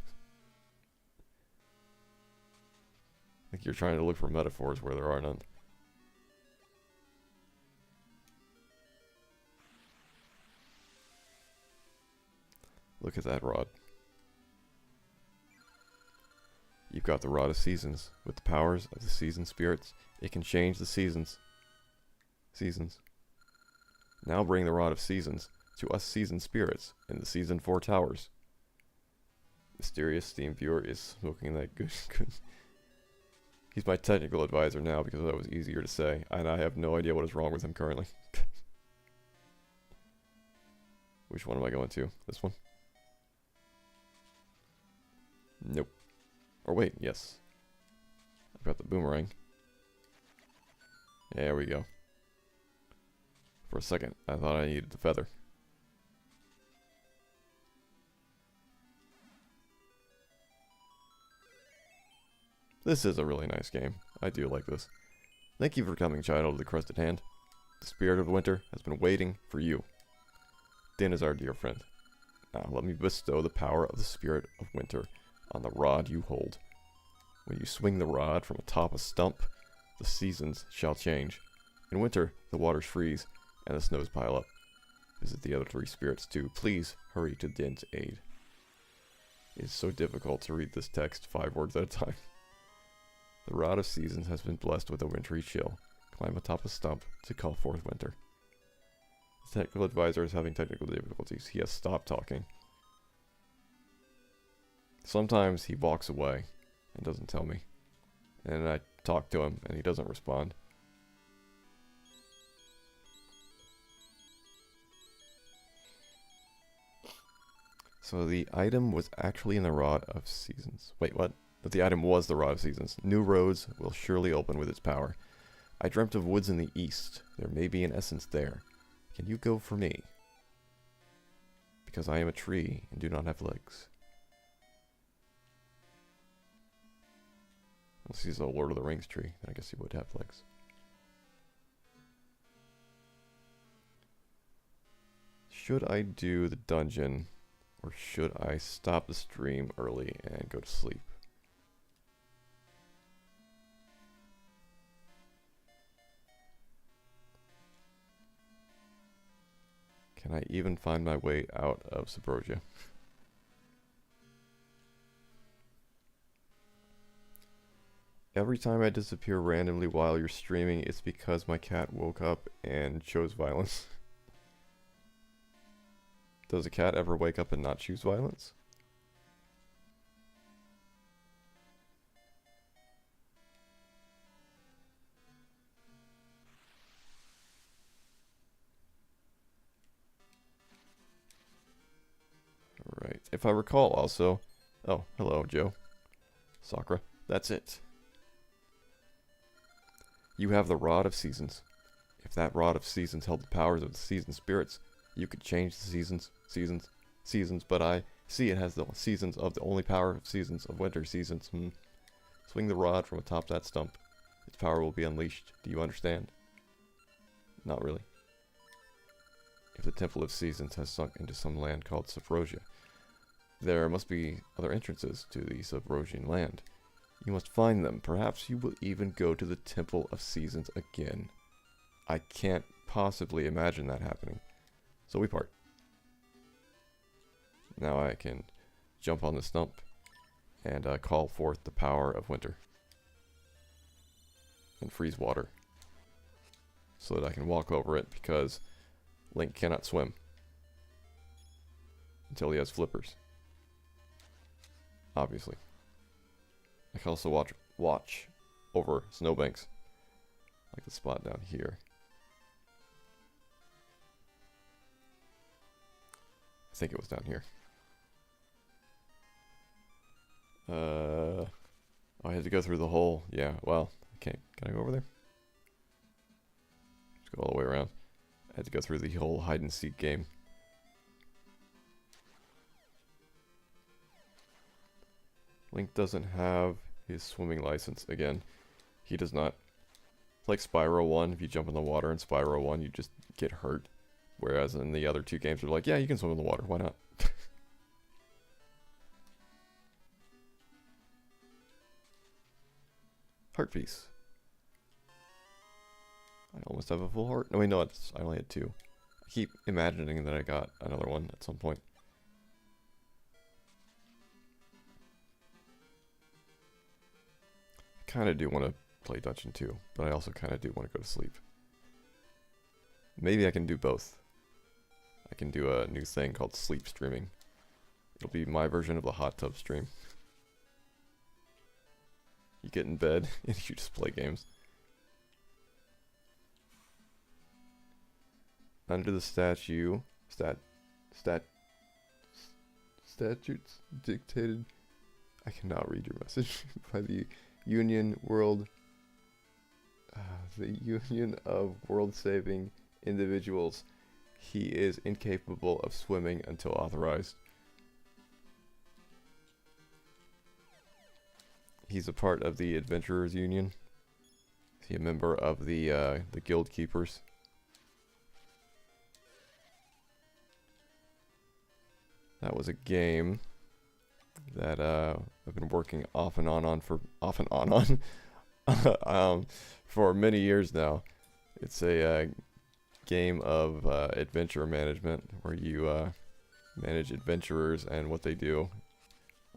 Like you're trying to look for metaphors where there are none. Look at that rod. You've got the Rod of Seasons. With the powers of the season spirits, it can change the seasons. Now bring the Rod of Seasons to us season spirits in the Season 4 towers. Mysterious Steam Viewer is smoking that good. He's my technical advisor now because that was easier to say, and I have no idea what is wrong with him currently. Which one am I going to? This one? Nope. Or wait, yes. I've got the boomerang. There we go. For a second, I thought I needed the feather. This is a really nice game. I do like this. Thank you for coming, child of the Crested Hand. The spirit of winter has been waiting for you. Din is our dear friend. Now let me bestow the power of the spirit of winter on the rod you hold. When you swing the rod from atop a stump, the seasons shall change. In winter, the waters freeze, and the snows pile up. Visit the other three spirits too. Please hurry to Din's aid. It is so difficult to read this text 5 words at a time. The Rod of Seasons has been blessed with a wintry chill. Climb atop a stump to call forth winter. The technical advisor is having technical difficulties. He has stopped talking. Sometimes he walks away and doesn't tell me. And I talk to him and he doesn't respond. So the item was actually in the Rod of Seasons. Wait, what? But the item was the Rod of Seasons. New roads will surely open with its power. I dreamt of woods in the east. There may be an essence there. Can you go for me? Because I am a tree and do not have legs. Unless he's a Lord of the Rings tree, then I guess he would have legs. Should I do the dungeon, or should I stop the stream early and go to sleep? Can I even find my way out of Subrosia? Every time I disappear randomly while you're streaming, it's because my cat woke up and chose violence. Does a cat ever wake up and not choose violence? Alright, if I recall also... Oh, hello, Joe. Sakura. That's it. You have the Rod of Seasons. If that Rod of Seasons held the powers of the season spirits, you could change the seasons, but I see it has the seasons of the only power of seasons, of winter seasons. Swing the rod from atop that stump. Its power will be unleashed. Do you understand? Not really. If the Temple of Seasons has sunk into some land called Subrosia, there must be other entrances to the Subrosian land. You must find them. Perhaps you will even go to the Temple of Seasons again. I can't possibly imagine that happening. So we part. Now I can jump on the stump and call forth the power of winter. And freeze water. So that I can walk over it because Link cannot swim. Until he has flippers. Obviously. I can also watch over snowbanks. Like the spot down here. I think it was down here. Oh, I had to go through the hole. Yeah, well, can I go over there? Just go all the way around. I had to go through the whole hide and seek game. Link doesn't have his swimming license again. He does not. Like Spyro 1, if you jump in the water in Spyro 1, you just get hurt. Whereas in the other two games, they're like, yeah, you can swim in the water, why not? Heart piece. I almost have a full heart. No, wait, no, I only had 2. I keep imagining that I got another one at some point. I kind of do want to play Dungeon 2, but I also kind of do want to go to sleep. Maybe I can do both. I can do a new thing called sleep streaming. It'll be my version of the hot tub stream. You get in bed and you just play games. Under the statutes dictated, I cannot read your message, by the Union of World-Saving Individuals, he is incapable of swimming until authorized. He's a part of the Adventurers Union. Is he a member of the Guild Keepers? That was a game that I've been working off and on for many years now. It's a game of adventure management where you manage adventurers and what they do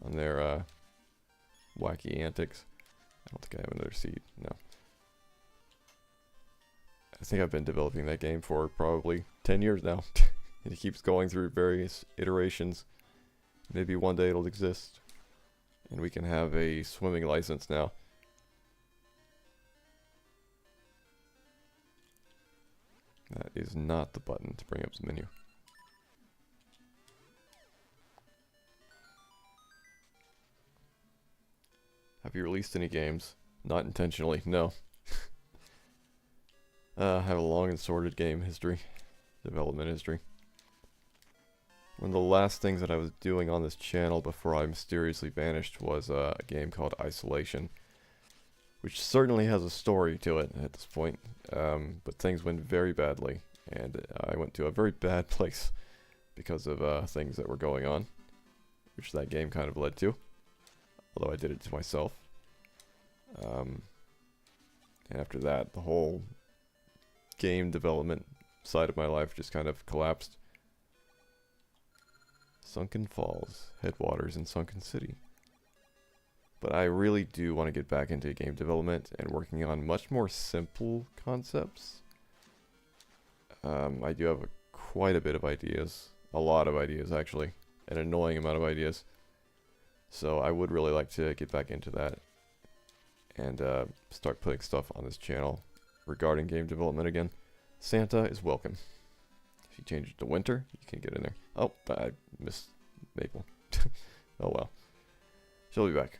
on their wacky antics. I don't think I have another seed. No. I think I've been developing that game for probably 10 years now. It keeps going through various iterations. Maybe one day it'll exist. And we can have a swimming license now. That is not the button to bring up the menu. Have you released any games? Not intentionally, no. I have a long and sordid game history. Development history. One of the last things that I was doing on this channel before I mysteriously vanished was a game called Isolation, which certainly has a story to it at this point, but things went very badly, and I went to a very bad place because of things that were going on, which that game kind of led to, although I did it to myself. And after that, the whole game development side of my life just kind of collapsed. Sunken Falls, Headwaters, and Sunken City. But I really do want to get back into game development and working on much more simple concepts. I do have quite a bit of ideas. A lot of ideas, actually. An annoying amount of ideas. So I would really like to get back into that. And start putting stuff on this channel regarding game development again. Santa is welcome. If you change it to winter, you can get in there. Oh, I missed Maple. Oh well. She'll be back.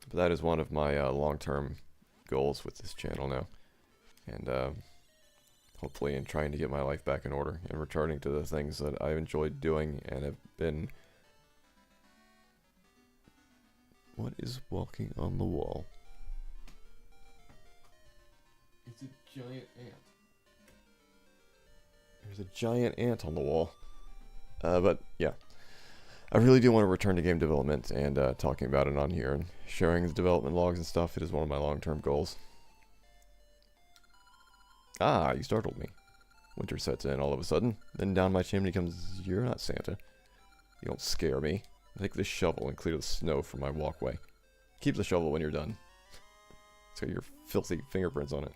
But that is one of my long-term goals with this channel now. And hopefully in trying to get my life back in order and returning to the things that I've enjoyed doing and have been... What is walking on the wall? It's a giant ant. There's a giant ant on the wall. But yeah, I really do want to return to game development and talking about it on here and sharing the development logs and stuff. It is one of my long-term goals. Ah, you startled me. Winter sets in all of a sudden. Then down my chimney comes, you're not Santa. You don't scare me. Take this shovel and clear the snow from my walkway. Keep the shovel when you're done. It's got your filthy fingerprints on it.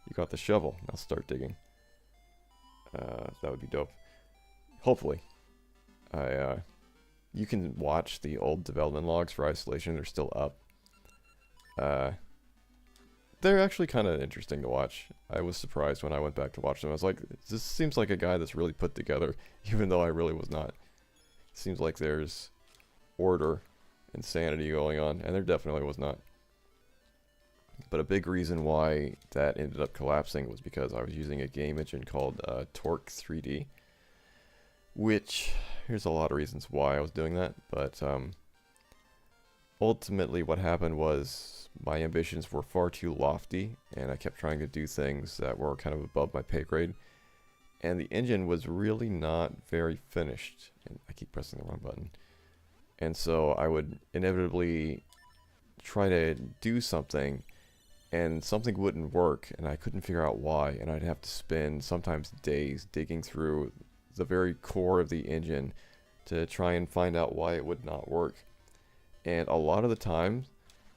You got the shovel. Now start digging. That would be dope. Hopefully. You can watch the old development logs for Isolation. They're still up. They're actually kind of interesting to watch. I was surprised when I went back to watch them. I was like, this seems like a guy that's really put together, even though I really was not. It seems like there's order and sanity going on, and there definitely was not. But a big reason why that ended up collapsing was because I was using a game engine called Torque 3D, which, here's a lot of reasons why I was doing that, but ultimately what happened was my ambitions were far too lofty, and I kept trying to do things that were kind of above my pay grade. And the engine was really not very finished. And I keep pressing the wrong button. And so I would inevitably try to do something, and something wouldn't work, and I couldn't figure out why. And I'd have to spend sometimes days digging through the very core of the engine to try and find out why it would not work. And a lot of the time,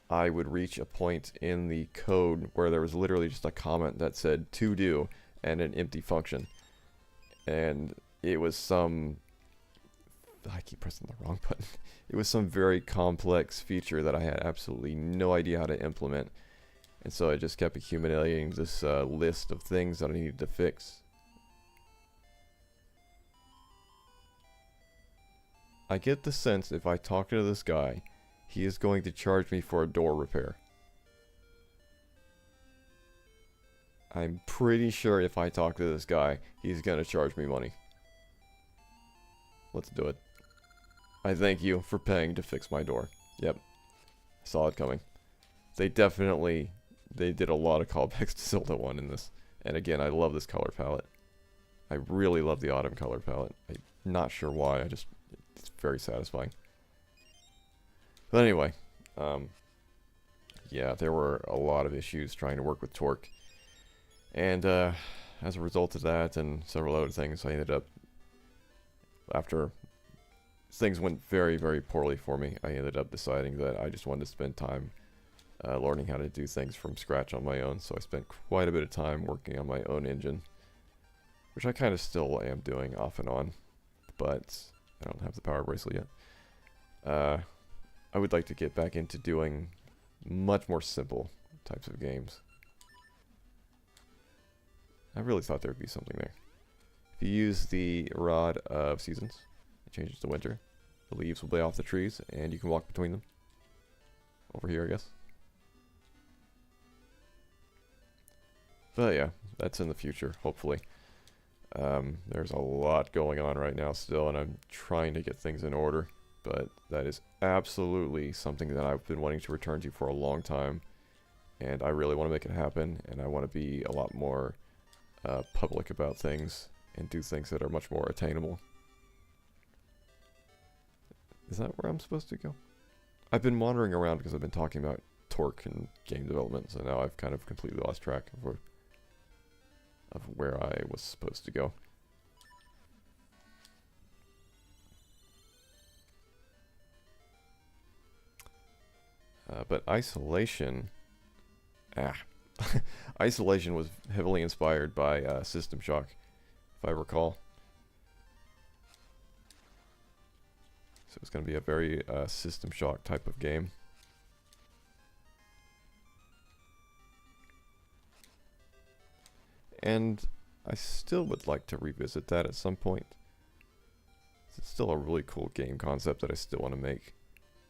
I would reach a point in the code where there was literally just a comment that said to do and an empty function. And it was some, I keep pressing the wrong button. It was some very complex feature that I had absolutely no idea how to implement. And so I just kept accumulating this list of things that I needed to fix. I get the sense if I talk to this guy, he is going to charge me for a door repair. I'm pretty sure if I talk to this guy, he's going to charge me money. Let's do it. I thank you for paying to fix my door. Yep. I saw it coming. They did a lot of callbacks to Zelda 1 in this. And again, I love this color palette. I really love the autumn color palette. I'm not sure why, it's very satisfying. But anyway, yeah, there were a lot of issues trying to work with Torque. And as a result of that and several other things, I ended up, after things went very, very poorly for me, I ended up deciding that I just wanted to spend time learning how to do things from scratch on my own. So I spent quite a bit of time working on my own engine, which I kind of still am doing off and on, but I don't have the power bracelet yet. I would like to get back into doing much more simple types of games. I really thought there would be something there. If you use the Rod of Seasons, it changes to winter. The leaves will blow off the trees, and you can walk between them. Over here, I guess. But yeah, that's in the future, hopefully. There's a lot going on right now still, and I'm trying to get things in order. But that is absolutely something that I've been wanting to return to for a long time. And I really want to make it happen, and I want to be a lot more public about things and do things that are much more attainable. Is that where I'm supposed to go? I've been wandering around because I've been talking about Torque and game development, so now I've kind of completely lost track of where I was supposed to go. But Isolation... Isolation was heavily inspired by System Shock, if I recall. So it's going to be a very System Shock type of game. And I still would like to revisit that at some point. It's still a really cool game concept that I still want to make.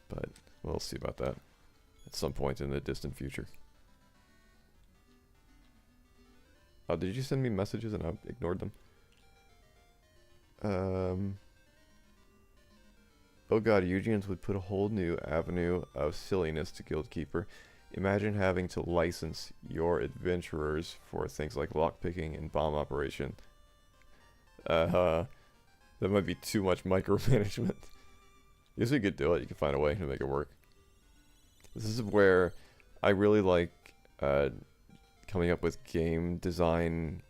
But we'll see about that at some point in the distant future. Oh, did you send me messages and I ignored them? Oh god, Eugene's would put a whole new avenue of silliness to Guildkeeper. Imagine having to license your adventurers for things like lockpicking and bomb operation. That might be too much micromanagement. Yes, we could do it. You can find a way to make it work. This is where I really like coming up with game design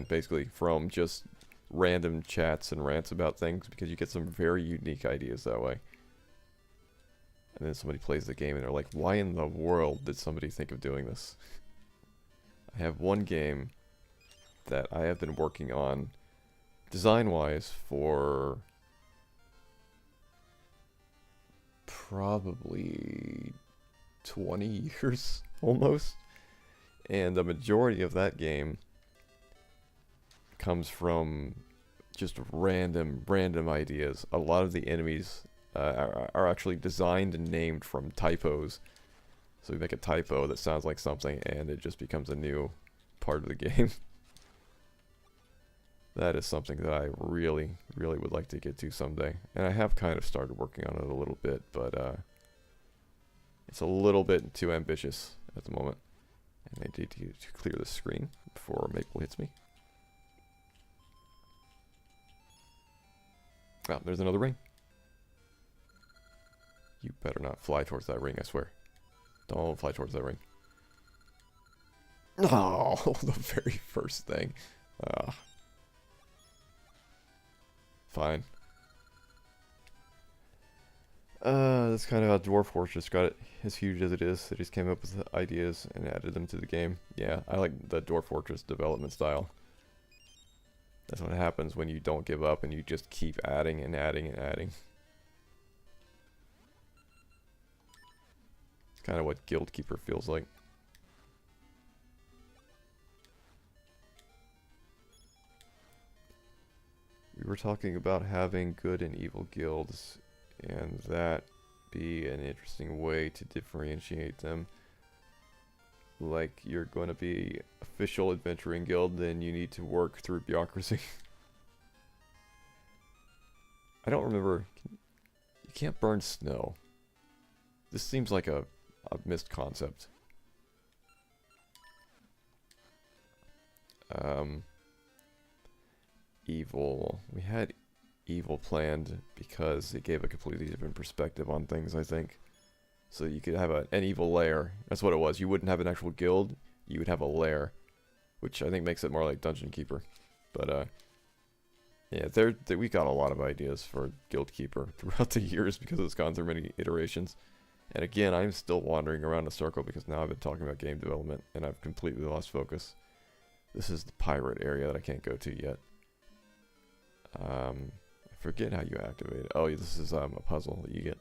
basically from just random chats and rants about things, because you get some very unique ideas that way. And then somebody plays the game and they're like, why in the world did somebody think of doing this? I have one game that I have been working on design-wise for probably 20 years almost. And the majority of that game comes from just random ideas. A lot of the enemies are actually designed and named from typos. So we make a typo that sounds like something and it just becomes a new part of the game. That is something that I really, really would like to get to someday. And I have kind of started working on it a little bit, but it's a little bit too ambitious at the moment. And I need to clear the screen before Maple hits me. Oh, there's another ring. You better not fly towards that ring, I swear. Don't fly towards that ring. Oh, the very first thing. Fine. That's kind of how Dwarf Fortress got it as huge as it is. They just came up with the ideas and added them to the game. Yeah, I like the Dwarf Fortress development style. That's what happens when you don't give up and you just keep adding and adding and adding. It's kind of what Guildkeeper feels like. We were talking about having good and evil guilds, and that be an interesting way to differentiate them. Like, you're going to be official adventuring guild, then you need to work through bureaucracy. I don't remember. You can't burn snow. This seems like a missed concept. Evil. We had evil planned because it gave a completely different perspective on things, I think. So you could have an evil lair. That's what it was. You wouldn't have an actual guild. You would have a lair, which I think makes it more like Dungeon Keeper. But yeah, we got a lot of ideas for Guild Keeper throughout the years because it's gone through many iterations. And again, I'm still wandering around a circle because now I've been talking about game development and I've completely lost focus. This is the pirate area that I can't go to yet. I forget how you activate it. Oh, this is a puzzle that you get.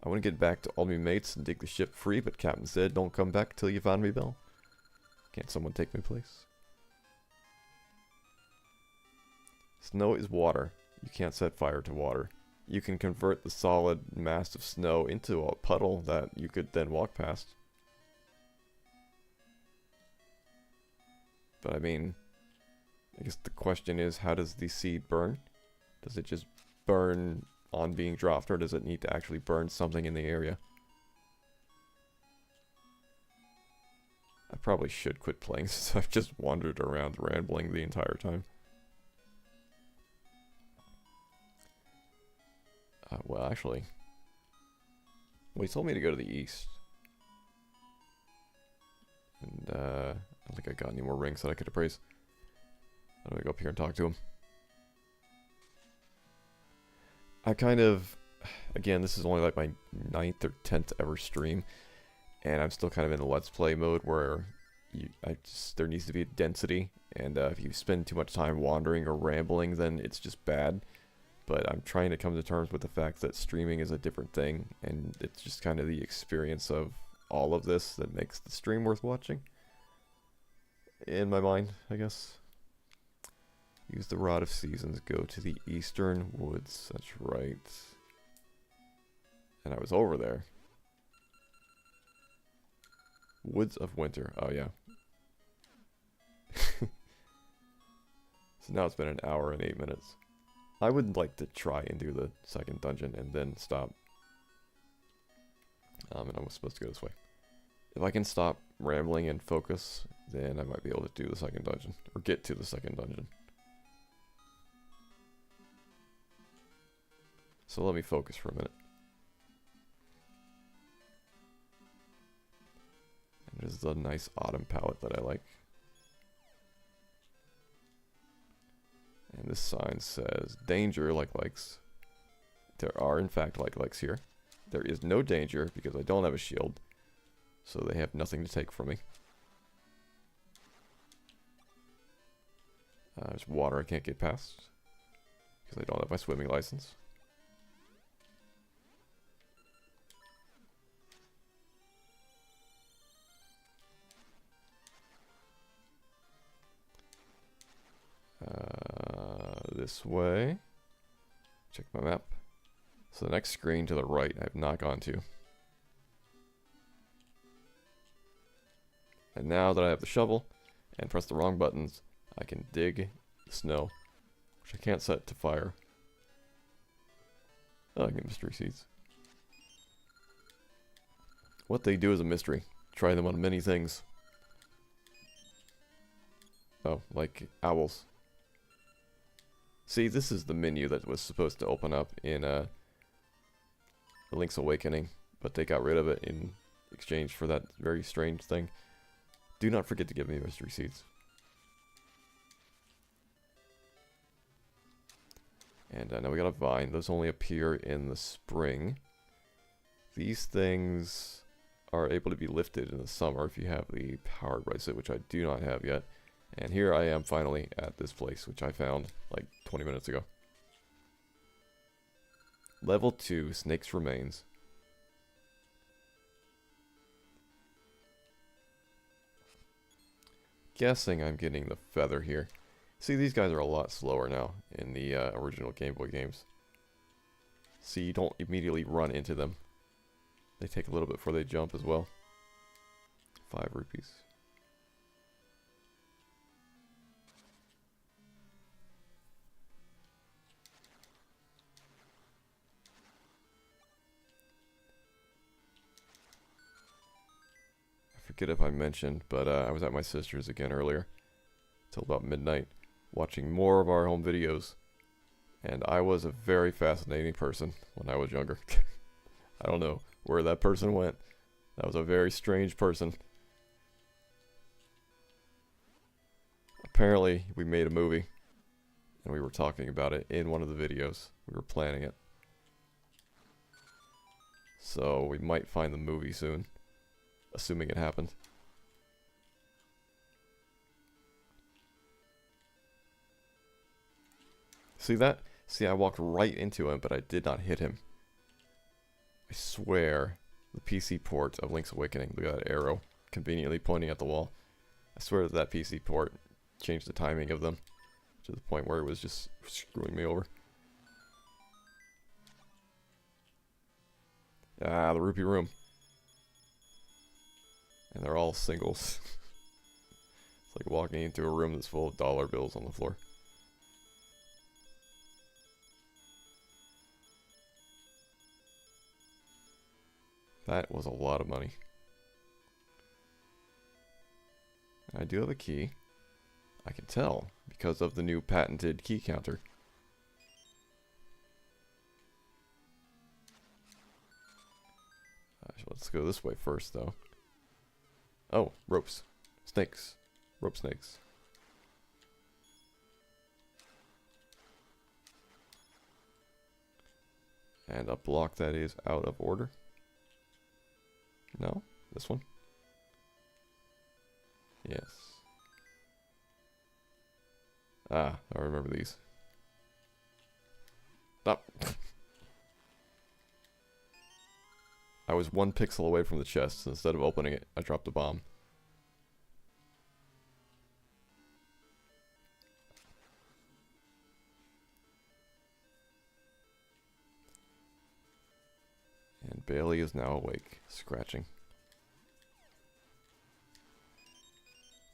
I want to get back to all my mates and dig the ship free, but Captain said, don't come back till you find me, Bill. Can't someone take my place? Snow is water. You can't set fire to water. You can convert the solid mass of snow into a puddle that you could then walk past. But I mean, I guess the question is, how does the seed burn? Does it just burn on being dropped, or does it need to actually burn something in the area? I probably should quit playing since I've just wandered around rambling the entire time. Well, actually, he told me to go to the east. And I don't think I got any more rings that I could appraise. I'm gonna go up here and talk to him. I kind of, again, this is only like my 9th or 10th ever stream, and I'm still kind of in the let's play mode where there needs to be a density, and if you spend too much time wandering or rambling, then it's just bad. But I'm trying to come to terms with the fact that streaming is a different thing, and it's just kind of the experience of all of this that makes the stream worth watching. In my mind, I guess. Use the Rod of Seasons, go to the Eastern Woods, that's right. And I was over there. Woods of Winter, oh yeah. So now it's been an hour and 8 minutes. I would like to try and do the second dungeon and then stop. And I was supposed to go this way. If I can stop rambling and focus, then I might be able to do the second dungeon, or get to the second dungeon. So let me focus for a minute. And this is a nice autumn palette that I like. And this sign says, danger, likes. There are, in fact, likes here. There is no danger because I don't have a shield. So they have nothing to take from me. There's water I can't get past because I don't have my swimming license. This way. Check my map. So the next screen to the right I have not gone to. And now that I have the shovel and press the wrong buttons, I can dig snow, which I can't set to fire. Oh, I get mystery seeds. What they do is a mystery. Try them on many things. Oh, like owls. See, this is the menu that was supposed to open up in The Link's Awakening, but they got rid of it in exchange for that very strange thing. Do not forget to give me mystery seeds. And now we got a vine. Those only appear in the spring. These things are able to be lifted in the summer if you have the power bracelet, which I do not have yet. And here I am finally at this place, which I found like 20 minutes ago. Level 2, Snake's Remains. Guessing I'm getting the feather here. See, these guys are a lot slower now in the original Game Boy games. See, you don't immediately run into them. They take a little bit before they jump as well. 5 rupees. I forget if I mentioned, but I was at my sister's again earlier, till about midnight, watching more of our home videos, and I was a very fascinating person when I was younger. I don't know where that person went. That was a very strange person. Apparently, we made a movie, and we were talking about it in one of the videos. We were planning it. So, we might find the movie soon, assuming it happened. See that? See, I walked right into him, but I did not hit him. I swear, the PC port of Link's Awakening, look at that arrow, conveniently pointing at the wall. I swear that PC port changed the timing of them to the point where it was just screwing me over. Ah, the rupee room. And they're all singles. It's like walking into a room that's full of dollar bills on the floor. That was a lot of money. I do have a key. I can tell because of the new patented key counter. Let's go this way first, though. Oh, ropes. Snakes. Rope snakes. And a block that is out of order. No? This one? Yes. Ah, I remember these. Stop. I was 1 pixel away from the chest, so instead of opening it, I dropped a bomb. And Bailey is now awake, scratching.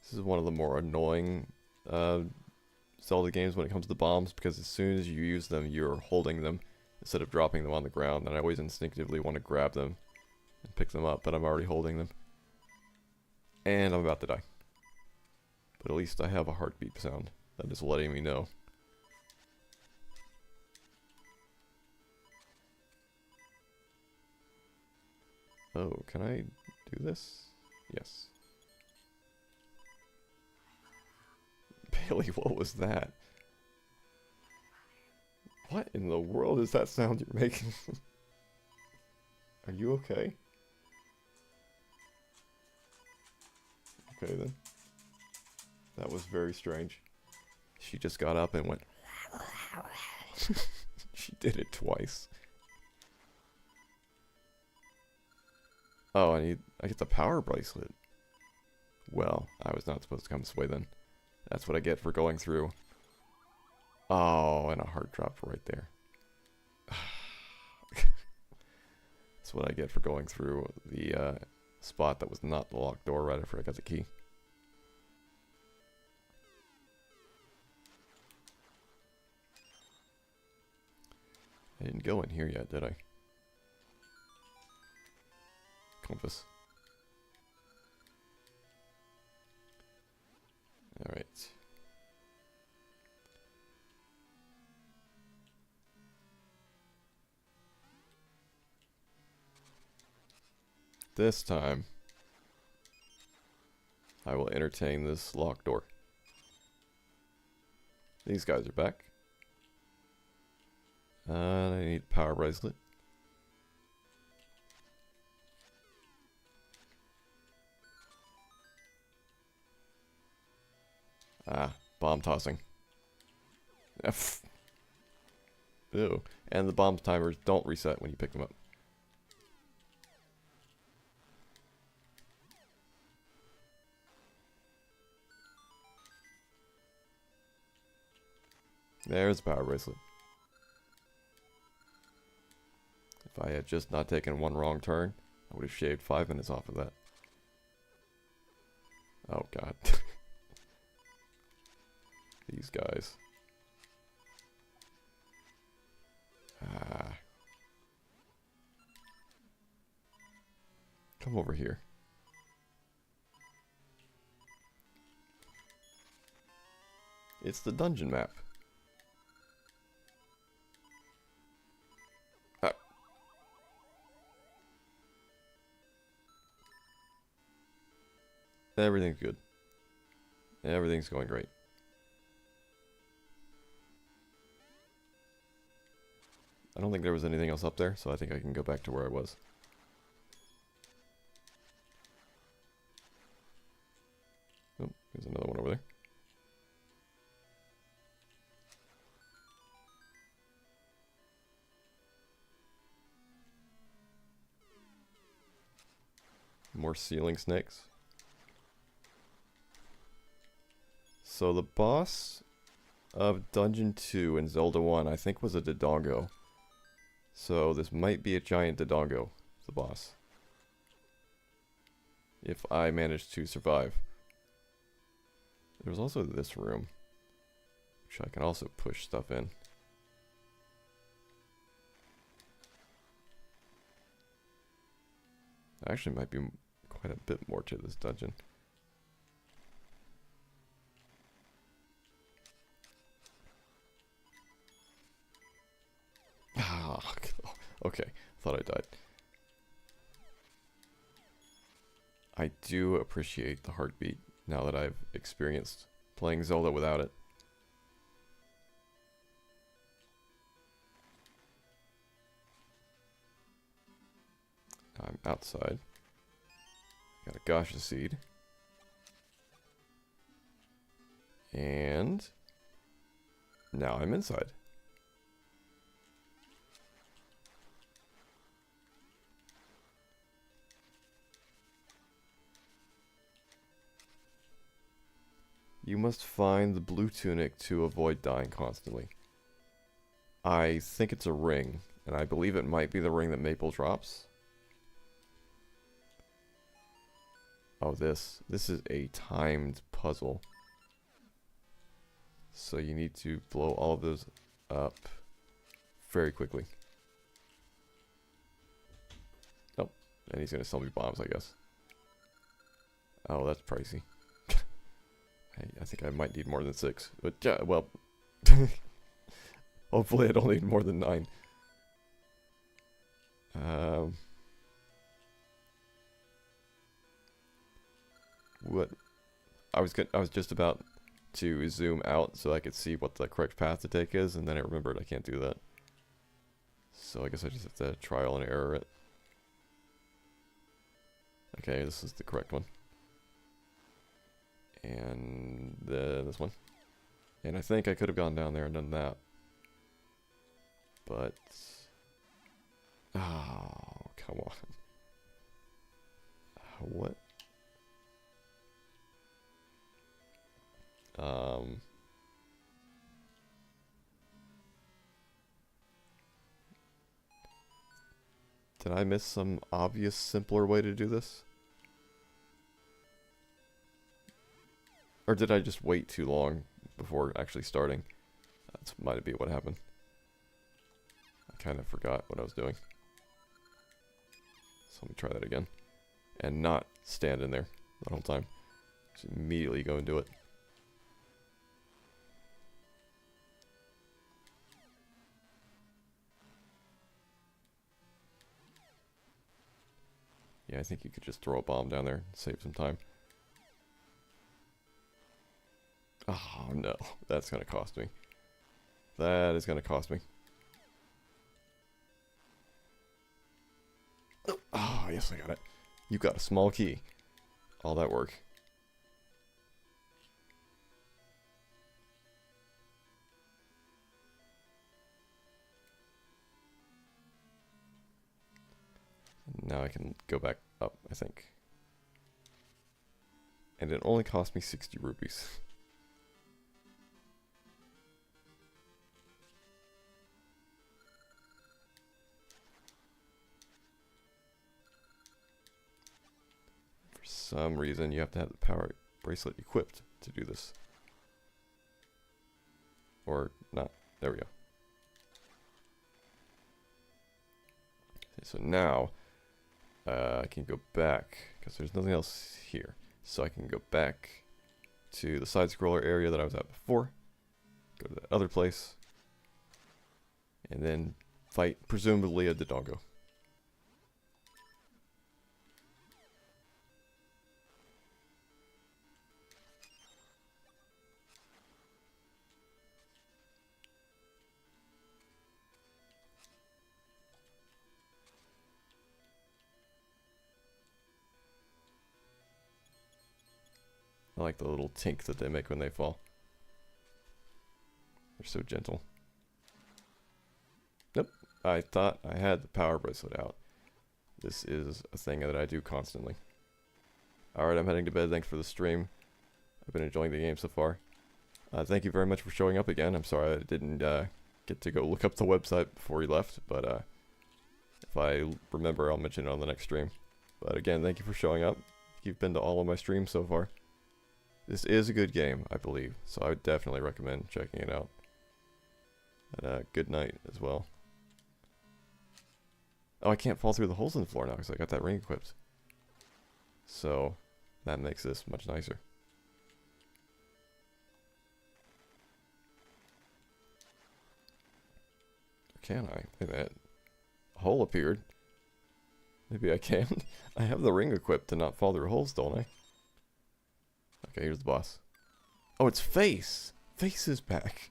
This is one of the more annoying Zelda games when it comes to bombs, because as soon as you use them, you're holding them instead of dropping them on the ground, and I always instinctively want to grab them and pick them up, but I'm already holding them. And I'm about to die. But at least I have a heartbeat sound that is letting me know. Oh, can I do this? Yes. Bailey, what was that? What in the world is that sound you're making? Are you okay? Okay then. That was very strange. She just got up and went. She did it twice. Oh, I get the power bracelet. Well, I was not supposed to come this way then. That's what I get for going through. Oh, and a heart drop right there. That's what I get for going through the spot that was not the locked door right after I got the key. I didn't go in here yet, did I? Compass. Alright. This time, I will entertain this locked door. These guys are back. I need power bracelet. Ah, bomb tossing. F. Ew. And the bomb timers don't reset when you pick them up. There's the power bracelet. If I had just not taken one wrong turn, I would have shaved 5 minutes off of that. Oh god. These guys. Ah. Come over here. It's the dungeon map. Ah. Everything's good. Everything's going great. I don't think there was anything else up there, so I think I can go back to where I was. Oh, there's another one over there. More ceiling snakes. So the boss of Dungeon 2 in Zelda 1, I think, was a Dodongo. So this might be a giant Dodongo, the boss. If I manage to survive. There's also this room, which I can also push stuff in. There actually might be quite a bit more to this dungeon. Ah, okay. Thought I died. I do appreciate the heartbeat now that I've experienced playing Zelda without it. I'm outside. Got a Gasha seed. And now I'm inside. You must find the blue tunic to avoid dying constantly. I think it's a ring, and I believe it might be the ring that Maple drops. Oh, this is a timed puzzle. So you need to blow all of those up very quickly. Oh, and he's gonna sell me bombs, I guess. Oh, that's pricey. I think I might need more than 6. But yeah, well, hopefully I don't need more than 9. What? I was just about to zoom out so I could see what the correct path to take is, and then I remembered I can't do that. So I guess I just have to trial and error it. Okay, this is the correct one. And this one. And I think I could have gone down there and done that. But... oh, come on. What? Did I miss some obvious, simpler way to do this? Or did I just wait too long before actually starting? That might be what happened. kind of forgot what I was doing. So let me try that again. And not stand in there the whole time. Just immediately go and do it. Yeah, I think you could just throw a bomb down there and save some time. Oh no, that's gonna cost me. That is gonna cost me. Oh, yes, I got it. You got a small key. All that work. Now I can go back up, I think. And it only cost me 60 rupees. For some reason, you have to have the power bracelet equipped to do this. Or not. There we go. Okay, so now I can go back because there's nothing else here. So I can go back to the side scroller area that I was at before. Go to that other place. And then fight presumably a Dodongo. I like the little tink that they make when they fall. They're so gentle. Nope. I thought I had the power bracelet out. This is a thing that I do constantly. Alright, I'm heading to bed. Thanks for the stream. I've been enjoying the game so far. Thank you very much for showing up again. I'm sorry I didn't get to go look up the website before you left, but if I remember, I'll mention it on the next stream. But again, thank you for showing up. You've been to all of my streams so far. This is a good game, I believe, so I would definitely recommend checking it out. And good night as well. Oh, I can't fall through the holes in the floor now because I got that ring equipped. So that makes this much nicer. Can I? Wait a minute. A hole appeared. Maybe I can. I have the ring equipped to not fall through holes, don't I? Okay, here's the boss. Oh, it's Face! Face is back.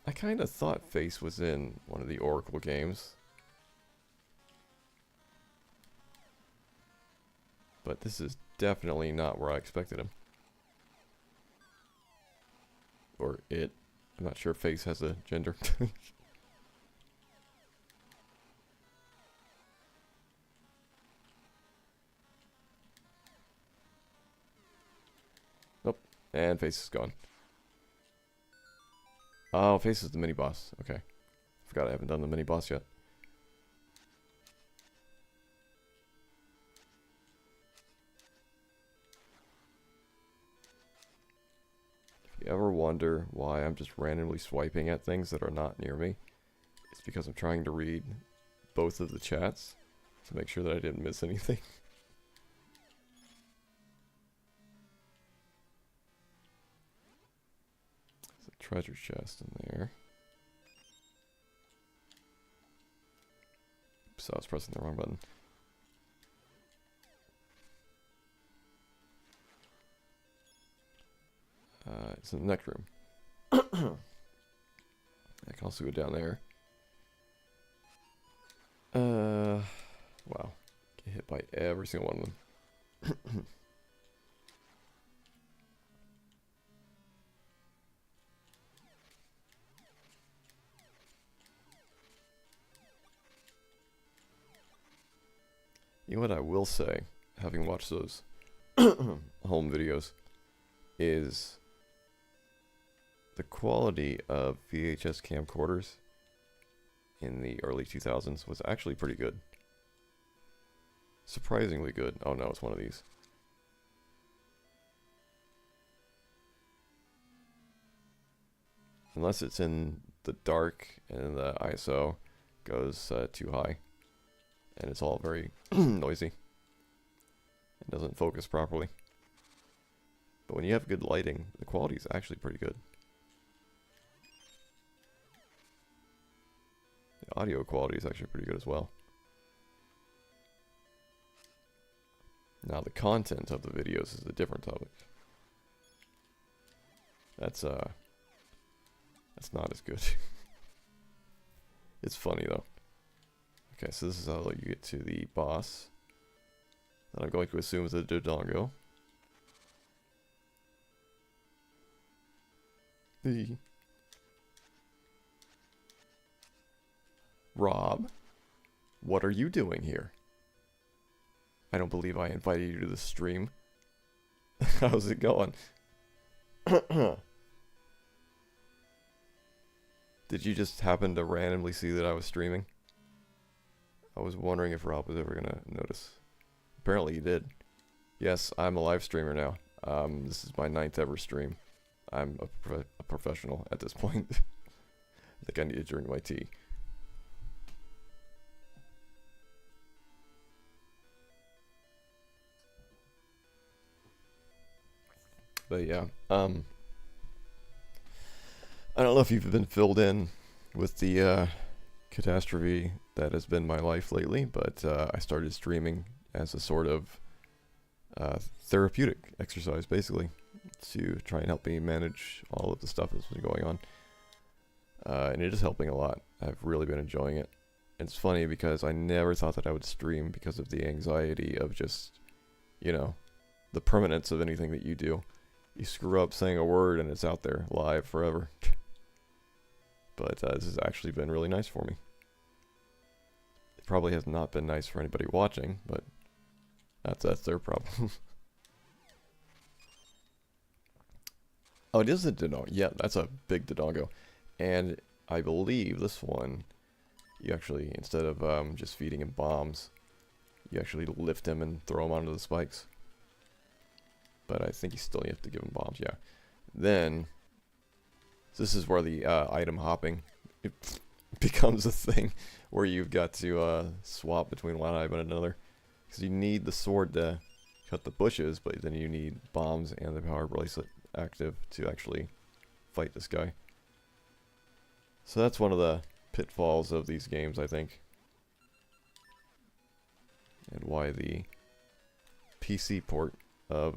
I kind of thought Face was in one of the Oracle games. But this is definitely not where I expected him. Or it. I'm not sure if Face has a gender. Nope. And Face is gone. Oh, Face is the mini-boss. Okay. Forgot I haven't done the mini-boss yet. If you ever wonder why I'm just randomly swiping at things that are not near me, it's because I'm trying to read both of the chats to make sure that I didn't miss anything. There's a treasure chest in there. Oops, I was pressing the wrong button. It's in the next room. I can also go down there. Wow. Get hit by every single one of them. You know what I will say, having watched those home videos, is the quality of VHS camcorders in the early 2000s was actually pretty good. Surprisingly good. Oh no, it's one of these. Unless it's in the dark and the ISO goes too high, and it's all very noisy. It doesn't focus properly. But when you have good lighting, the quality is actually pretty good. The audio quality is actually pretty good as well. Now the content of the videos is a different topic. That's not as good. It's funny though. Okay, so this is how you get to the boss that I'm going to assume is a Dodongo. Rob, what are you doing here? I don't believe I invited you to the stream. How's it going? Did you just happen to randomly see that I was streaming? I was wondering if Rob was ever gonna notice. Apparently he did. Yes, I'm a live streamer now. This is my 9th ever stream. I'm a professional at this point. I think I need to drink my tea. But yeah, I don't know if you've been filled in with the catastrophe that has been my life lately, but I started streaming as a sort of therapeutic exercise, basically, to try and help me manage all of the stuff that's been going on. And it is helping a lot. I've really been enjoying it. It's funny because I never thought that I would stream because of the anxiety of just, you know, the permanence of anything that you do. You screw up saying a word and it's out there live forever. But this has actually been really nice for me. It probably has not been nice for anybody watching, but that's their problem. Oh, it is a Dodongo. Yeah, that's a big Dodongo. And I believe this one, you actually, instead of just feeding him bombs, you actually lift him and throw him onto the spikes. But I think you still have to give him bombs, yeah. Then, this is where the item hopping becomes a thing, where you've got to swap between one item and another. Because you need the sword to cut the bushes, but then you need bombs and the power bracelet active to actually fight this guy. So that's one of the pitfalls of these games, I think. And why the PC port of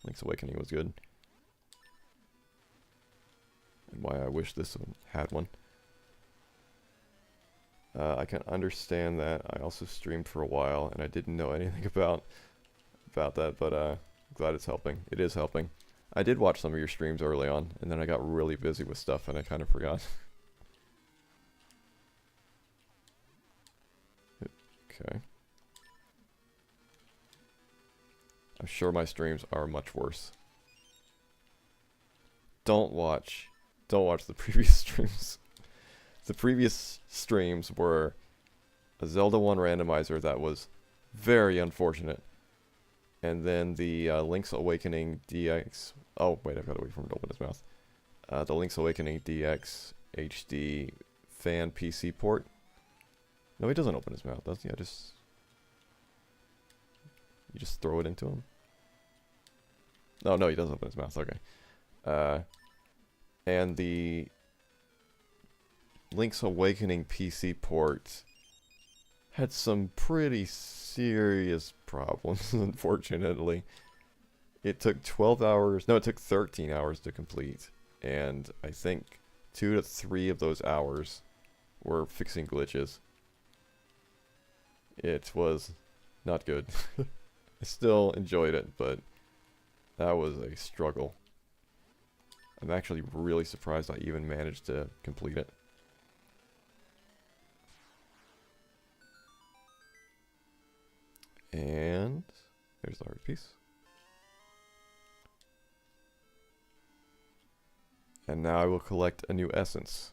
Link's Awakening was good. And why I wish this one had one. I can understand that. I also streamed for a while, and I didn't know anything about that, but I'm glad it's helping. It is helping. I did watch some of your streams early on, and then I got really busy with stuff, and I kind of forgot. Okay. I'm sure my streams are much worse. Don't watch the previous streams. The previous streams were a Zelda 1 randomizer that was very unfortunate. And then the Link's Awakening DX... Oh, wait, I've got to wait for him to open his mouth. The Link's Awakening DX HD fan PC port. No, he doesn't open his mouth, does he? You just throw it into him? No, he doesn't open his mouth, okay. And the Link's Awakening PC port had some pretty serious problems, unfortunately. It took 12 hours, no, it took 13 hours to complete, and I think 2 to 3 of those hours were fixing glitches. It was not good. I still enjoyed it, but that was a struggle. I'm actually really surprised I even managed to complete it. And there's the heart piece. And now I will collect a new essence.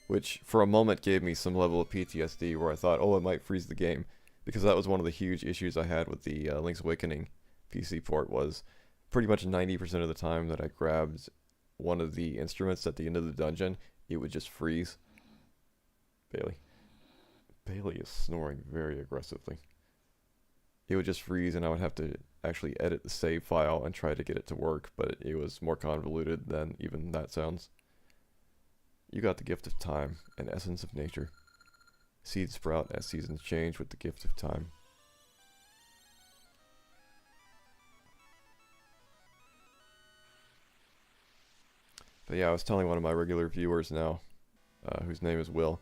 Which, for a moment, gave me some level of PTSD where I thought, oh, it might freeze the game. Because that was one of the huge issues I had with the Link's Awakening PC port was pretty much 90% of the time that I grabbed one of the instruments at the end of the dungeon, it would just freeze. Bailey. Bailey is snoring very aggressively. It would just freeze, and I would have to actually edit the save file and try to get it to work, but it was more convoluted than even that sounds. You got the gift of time, an essence of nature. Seeds sprout as seasons change with the gift of time. But yeah, I was telling one of my regular viewers now, whose name is Will,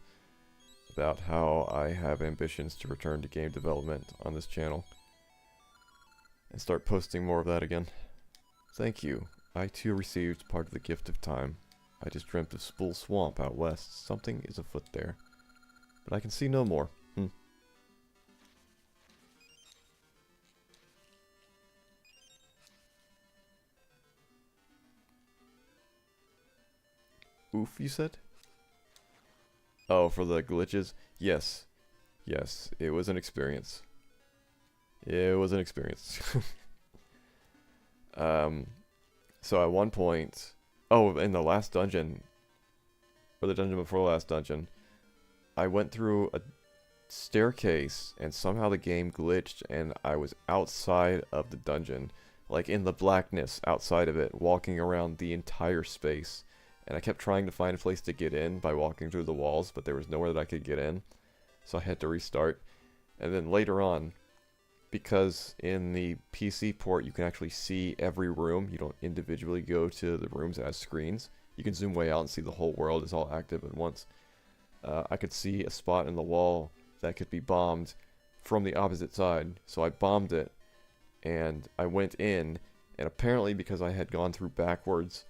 about how I have ambitions to return to game development on this channel and start posting more of that again. Thank you. I too received part of the gift of time. I just dreamt of Spool Swamp out west. Something is afoot there. But I can see no more. Oof, you said? Oh, for the glitches? Yes. Yes, it was an experience. It was an experience. So at one point... Oh, in the last dungeon, or the dungeon before the last dungeon, I went through a staircase, and somehow the game glitched, and I was outside of the dungeon, like in the blackness outside of it, walking around the entire space. And I kept trying to find a place to get in by walking through the walls, but there was nowhere that I could get in, so I had to restart. And then later on, because in the PC port you can actually see every room, you don't individually go to the rooms as screens. You can zoom way out and see the whole world is all active at once. I could see a spot in the wall that could be bombed from the opposite side, so I bombed it, and I went in, and apparently because I had gone through backwards,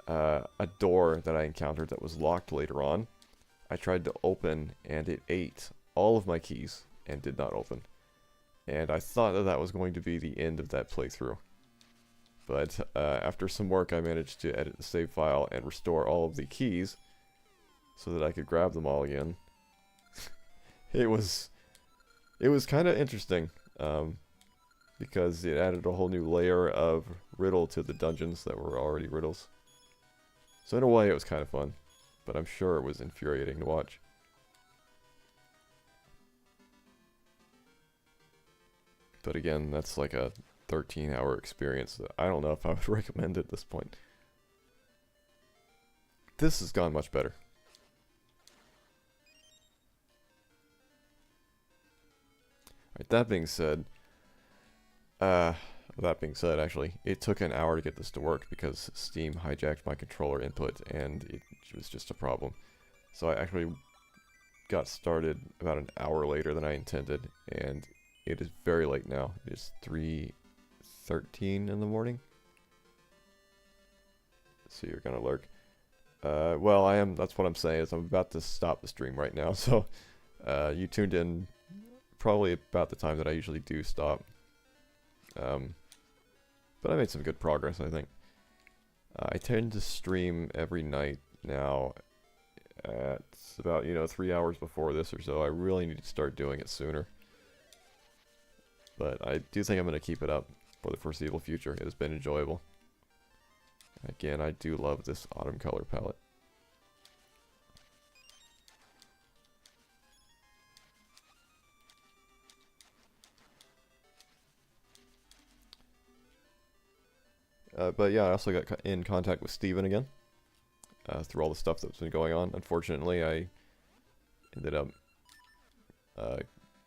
a door that I encountered that was locked later on, I tried to open, and it ate all of my keys and did not open. And I thought that that was going to be the end of that playthrough. But after some work, I managed to edit the save file and restore all of the keys so that I could grab them all again. It was kind of interesting because it added a whole new layer of riddle to the dungeons that were already riddles. So in a way, it was kind of fun, but I'm sure it was infuriating to watch. But again, that's like a 13-hour experience. I don't know if I would recommend it at this point. This has gone much better. Alright, that being said, actually, it took an hour to get this to work because Steam hijacked my controller input and it was just a problem. So I actually got started about an hour later than I intended, and it is very late now. It is 3:13 in the morning. So you're gonna lurk. Well, I am. That's what I'm saying. Is I'm about to stop the stream right now. So you tuned in probably about the time that I usually do stop. But I made some good progress, I think. I tend to stream every night now at about 3 hours before this or so. I really need to start doing it sooner. But I do think I'm going to keep it up for the foreseeable future. It has been enjoyable. Again, I do love this autumn color palette. But yeah, I also got in contact with Steven again through all the stuff that's been going on. Unfortunately, I ended up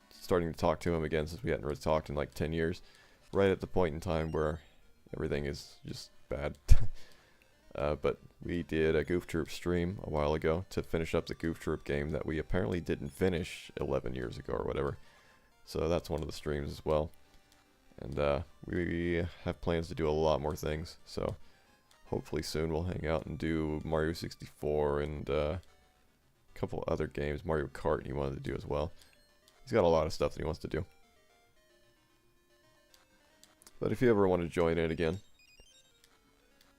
starting to talk to him again since we hadn't really talked in like 10 years. Right at the point in time where everything is just bad. But we did a Goof Troop stream a while ago to finish up the Goof Troop game that we apparently didn't finish 11 years ago or whatever. So that's one of the streams as well. And we have plans to do a lot more things, so hopefully soon we'll hang out and do Mario 64 and a couple other games. Mario Kart he wanted to do as well. He's got a lot of stuff that he wants to do. But if you ever want to join in again,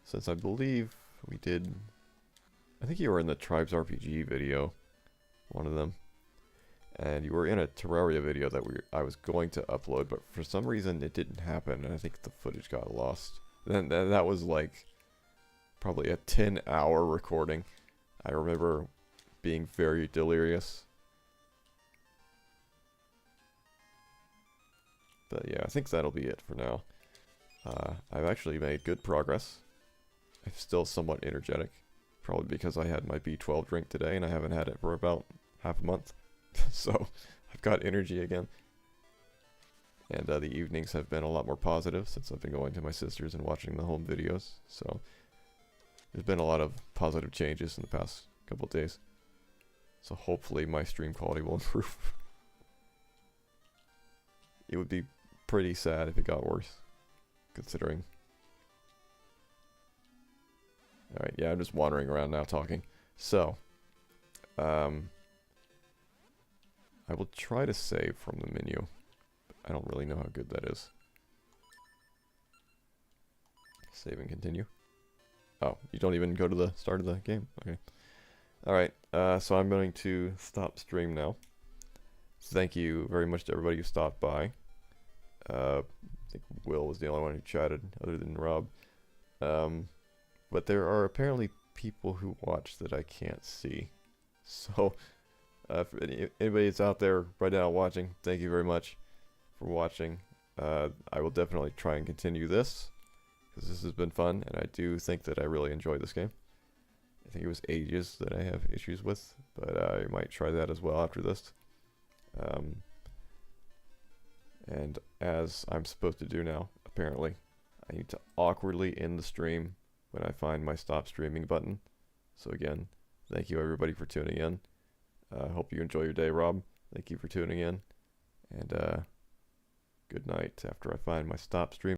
since I believe we did, I think you were in the Tribes RPG video, one of them. And you were in a Terraria video that I was going to upload, but for some reason it didn't happen, and I think the footage got lost. Then that was like probably a 10-hour recording. I remember being very delirious. But yeah, I think that'll be it for now. I've actually made good progress. I'm still somewhat energetic. Probably because I had my B12 drink today and I haven't had it for about half a month. So, I've got energy again. And the evenings have been a lot more positive since I've been going to my sister's and watching the home videos. So, there's been a lot of positive changes in the past couple of days. So hopefully my stream quality will improve. It would be pretty sad if it got worse, considering. Alright, yeah, I'm just wandering around now talking. So, I will try to save from the menu. I don't really know how good that is. Save and continue. Oh, you don't even go to the start of the game? Okay. Alright, so I'm going to stop stream now. Thank you very much to everybody who stopped by. I think Will was the only one who chatted, other than Rob. But there are apparently people who watch that I can't see. So, if anybody's out there right now watching, thank you very much for watching. I will definitely try and continue this, because this has been fun, and I do think that I really enjoy this game. I think it was ages that I have issues with, but I might try that as well after this. And as I'm supposed to do now, apparently, I need to awkwardly end the stream when I find my stop streaming button. So again, thank you everybody for tuning in. Hope you enjoy your day, Rob. Thank you for tuning in. And good night after I find my stop stream.